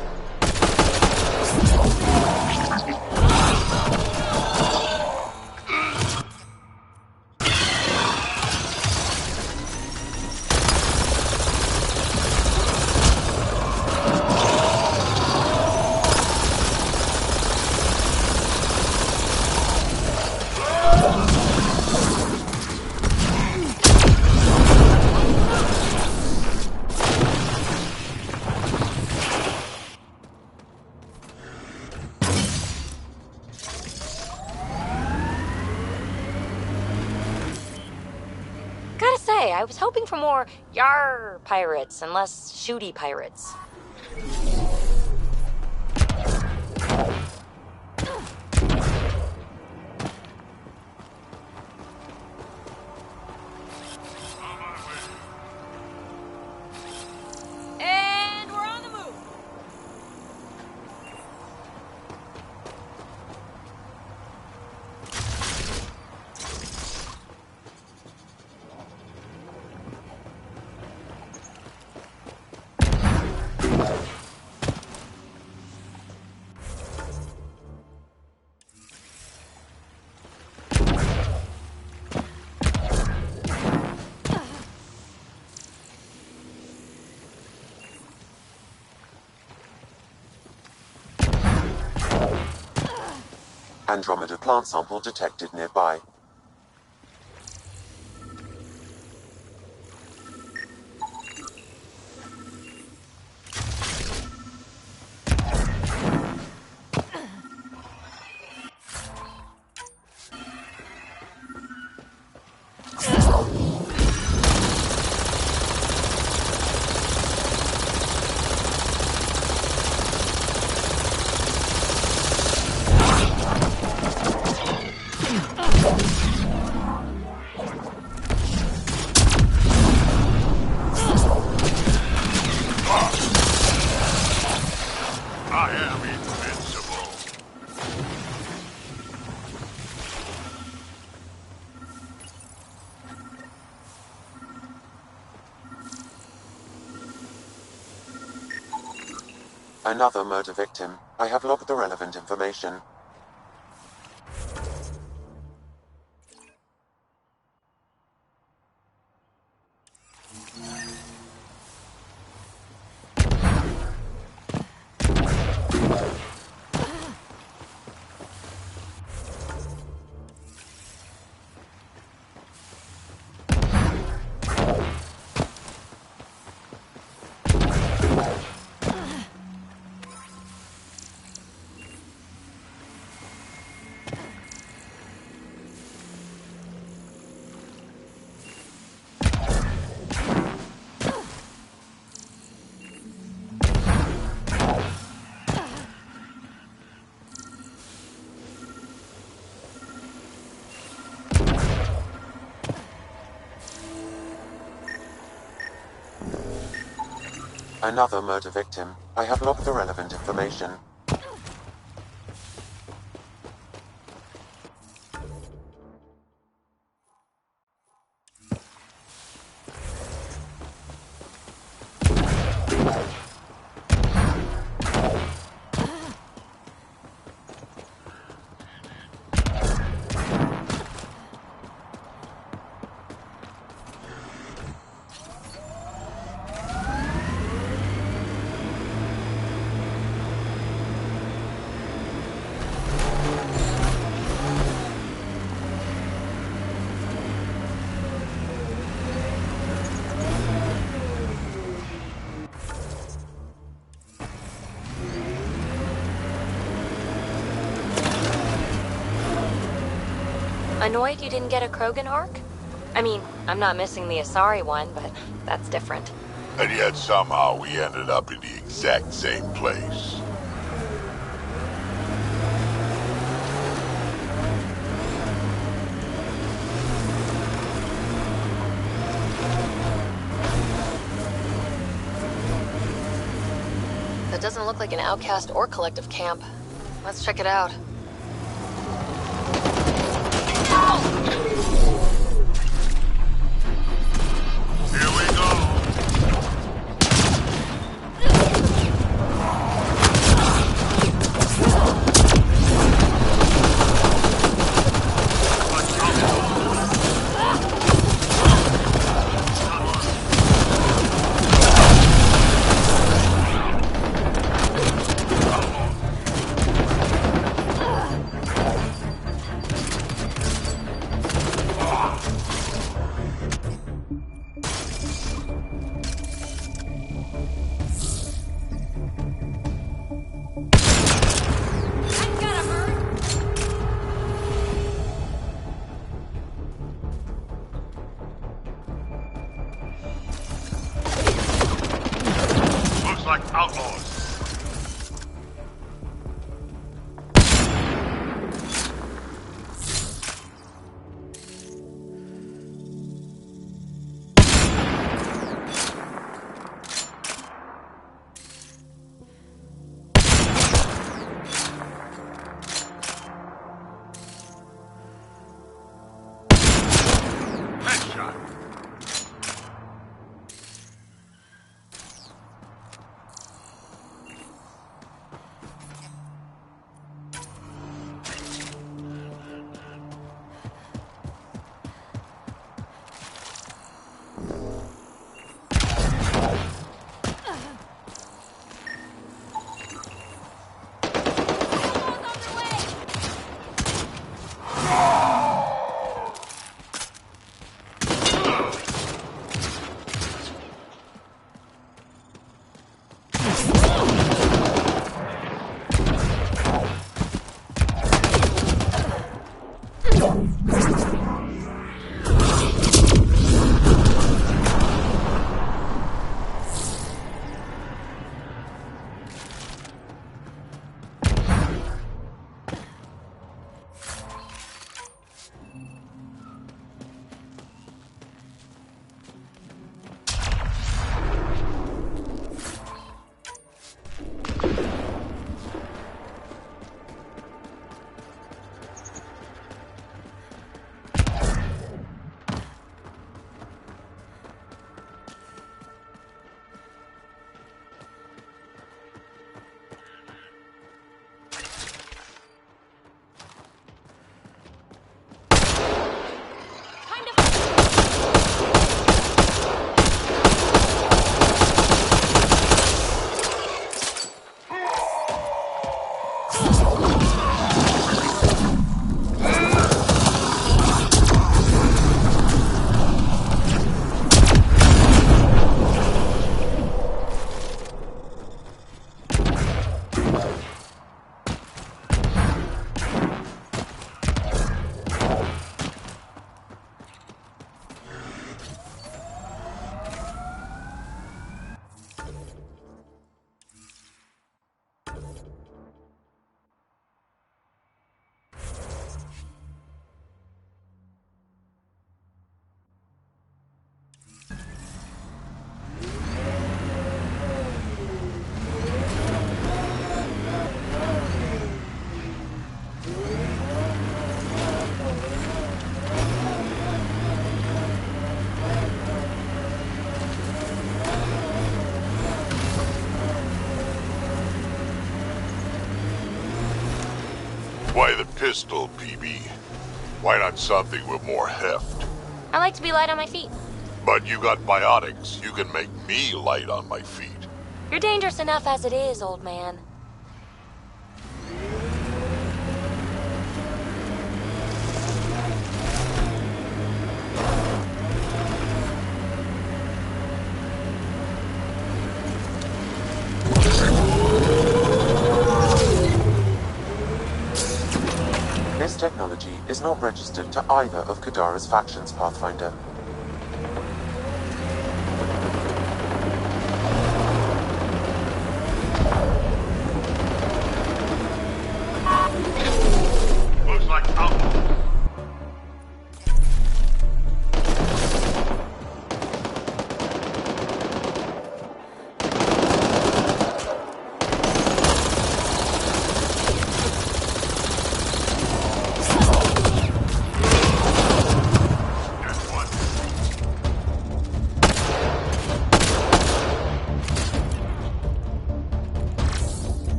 I was hoping for more yar pirates and less shooty pirates. And we're on the move. Andromeda plant sample detected nearby. Another murder victim. I have logged the relevant information. Another murder victim. I have logged the relevant information. Annoyed you didn't get a Krogan arc? I mean, I'm not missing the Asari one, but that's different. And yet somehow we ended up in the exact same place. That doesn't look like an outcast or collective camp. Let's check it out. Here we go. Like outlaws. Headshot. Why the pistol, PB? Why not something with more heft? I like to be light on my feet. But you got biotics. You can make me light on my feet. You're dangerous enough as it is, old man. This technology is not registered to either of Kadara's factions, Pathfinder. Looks like outlaw.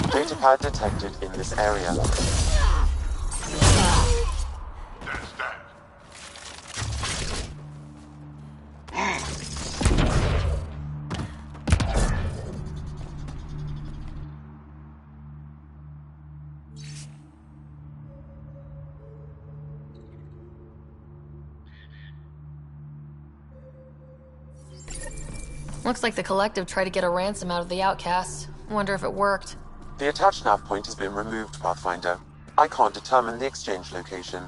Datapad detected in this area. That's that. Looks like the Collective tried to get a ransom out of the outcasts. Wonder if it worked. The attached nav point has been removed, Pathfinder. I can't determine the exchange location.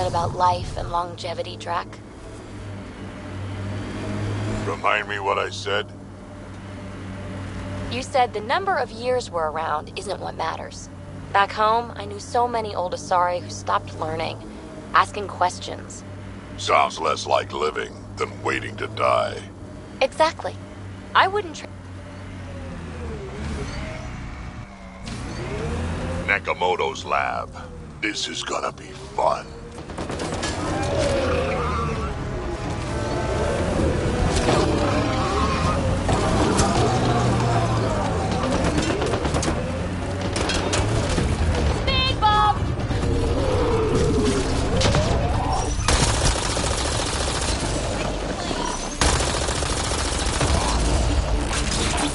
About life and longevity, Drac. Remind me what I said? You said the number of years we're around isn't what matters. Back home, I knew so many old Asari who stopped learning, asking questions. Sounds less like living than waiting to die. Exactly. I wouldn't Nakamoto's lab. This is gonna be fun. Big Bob!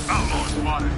Outlaw spotted.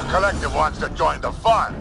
Collective wants to join the fun.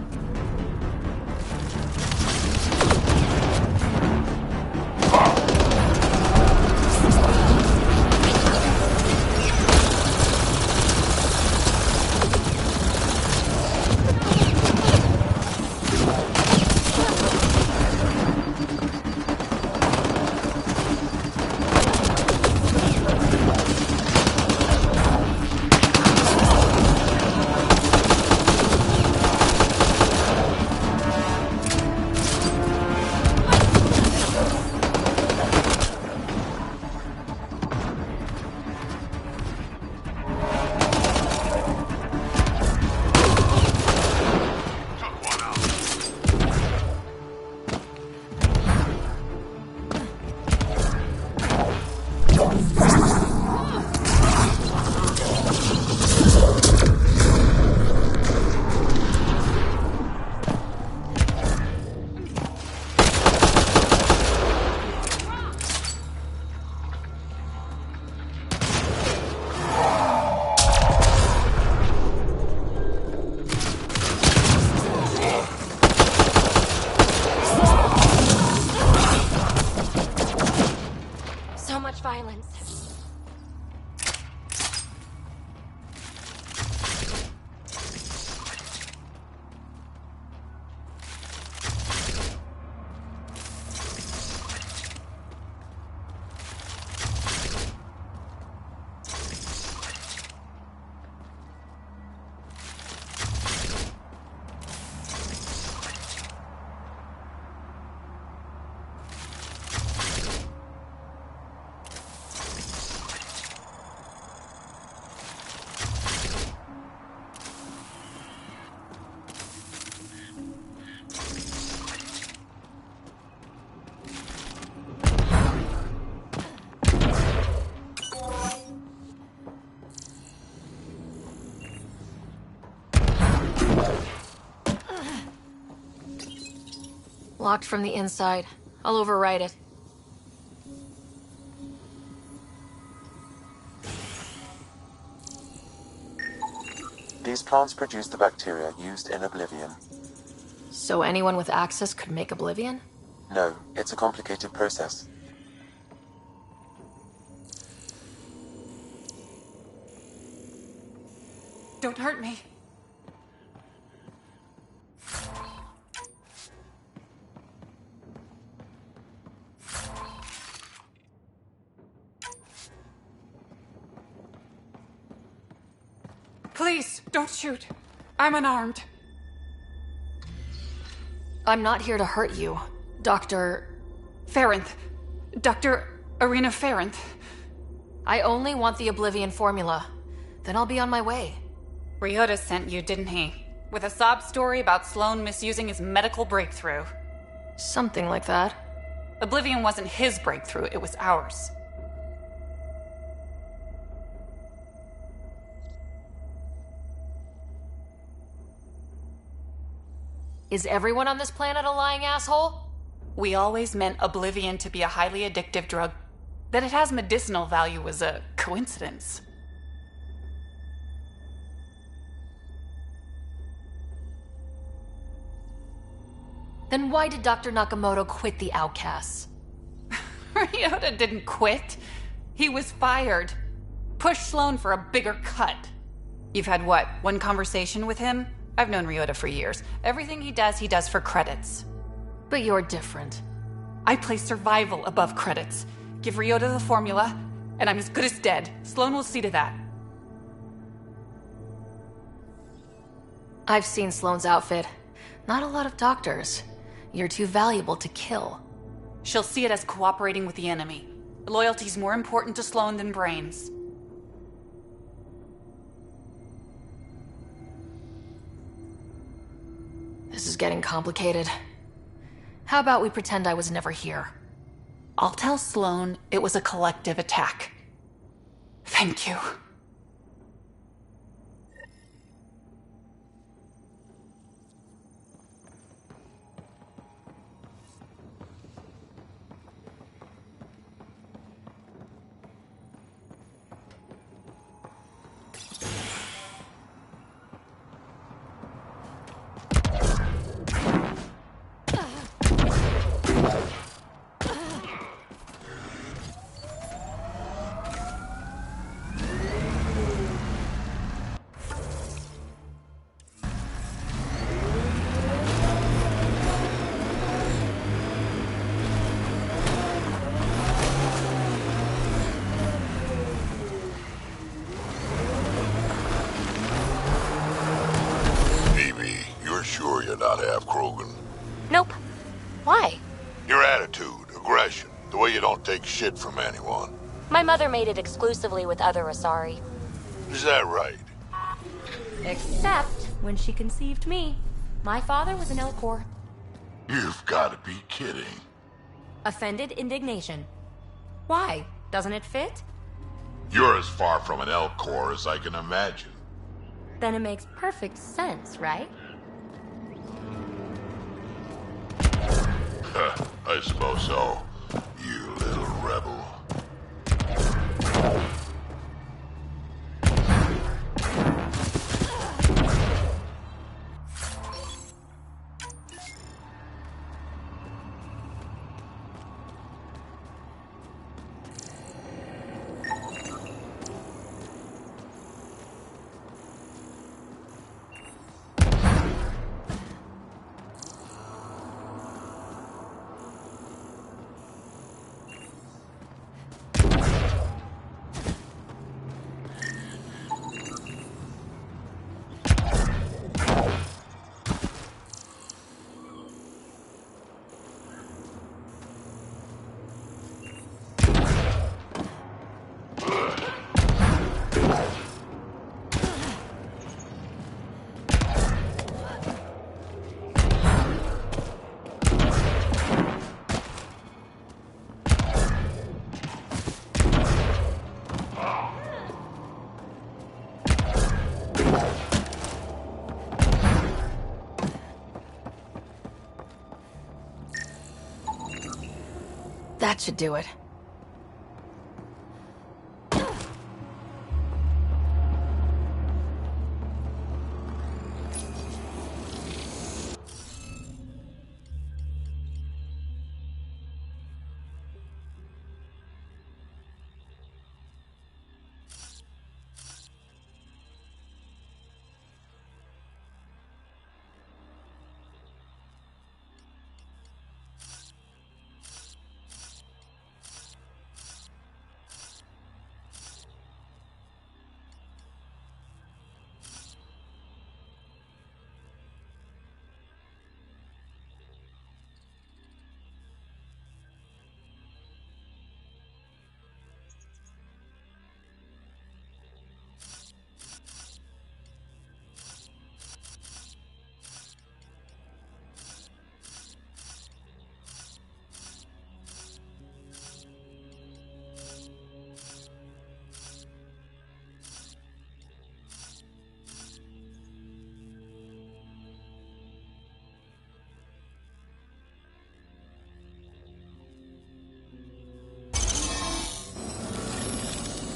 locked from the inside. I'll override it. These plants produce the bacteria used in Oblivion. So anyone with access could make Oblivion? No, it's a complicated process. Don't hurt me. Please, don't shoot. I'm unarmed. I'm not here to hurt you, Dr. Ferenth. Dr. Irina Ferenth. I only want the Oblivion formula. Then I'll be on my way. Ryota sent you, didn't he? With a sob story about Sloan misusing his medical breakthrough. Something like that. Oblivion wasn't his breakthrough, it was ours. Is everyone on this planet a lying asshole? We always meant Oblivion to be a highly addictive drug. That it has medicinal value was a coincidence. Then why did Dr. Nakamoto quit the Outcasts? Ryota didn't quit. He was fired. Pushed Sloan for a bigger cut. You've had what, one conversation with him? I've known Ryota for years. Everything he does for credits. But you're different. I place survival above credits. Give Ryota the formula, and I'm as good as dead. Sloan will see to that. I've seen Sloan's outfit. Not a lot of doctors. You're too valuable to kill. She'll see it as cooperating with the enemy. Loyalty's more important to Sloan than brains. This is getting complicated. How about we pretend I was never here? I'll tell Sloan it was a collective attack. Thank you. Sure you're not half Krogan? Nope. Why? Your attitude, aggression, the way you don't take shit from anyone. My mother made it exclusively with other Asari. Is that right? Except when she conceived me. My father was an Elcor. You've got to be kidding. Offended indignation. Why? Doesn't it fit? You're as far from an Elcor as I can imagine. Then it makes perfect sense, right? I suppose so, you little rebel. That should do it.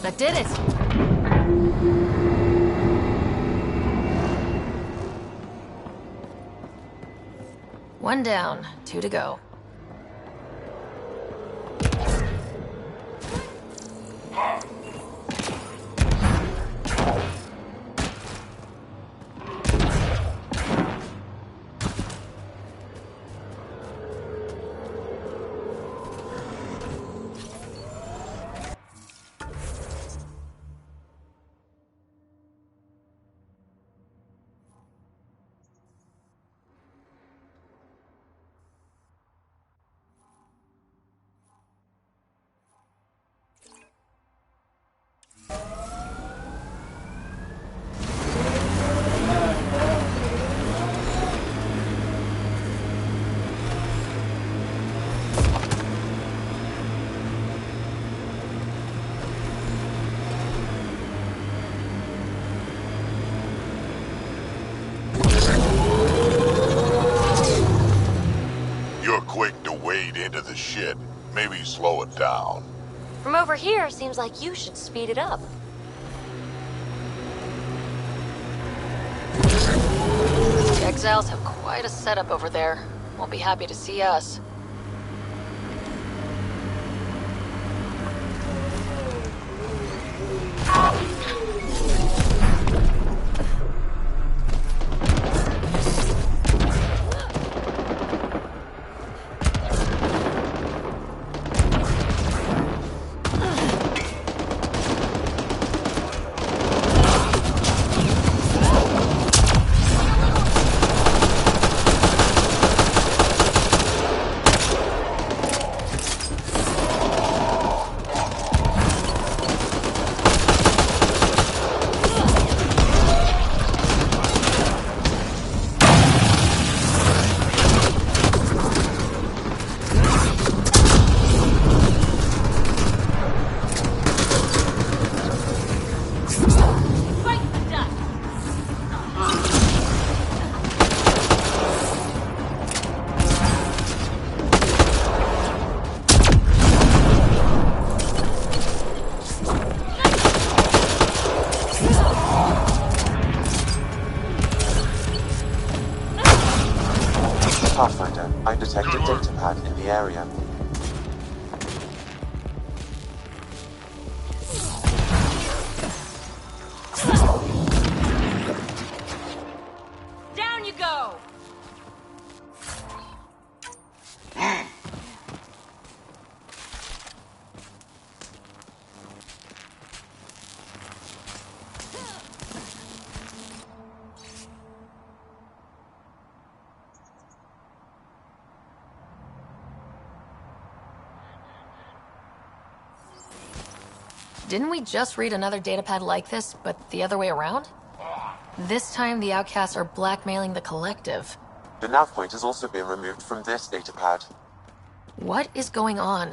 That did it! One down, 2 to go. Into the shit. Maybe slow it down. From over here, seems like you should speed it up. The Exiles have quite a setup over there. Won't be happy to see us. Pathfinder, I detect a data pad in the area. Down you go! Didn't we just read another datapad like this, but the other way around? This time the outcasts are blackmailing the collective. The nav point has also been removed from this datapad. What is going on?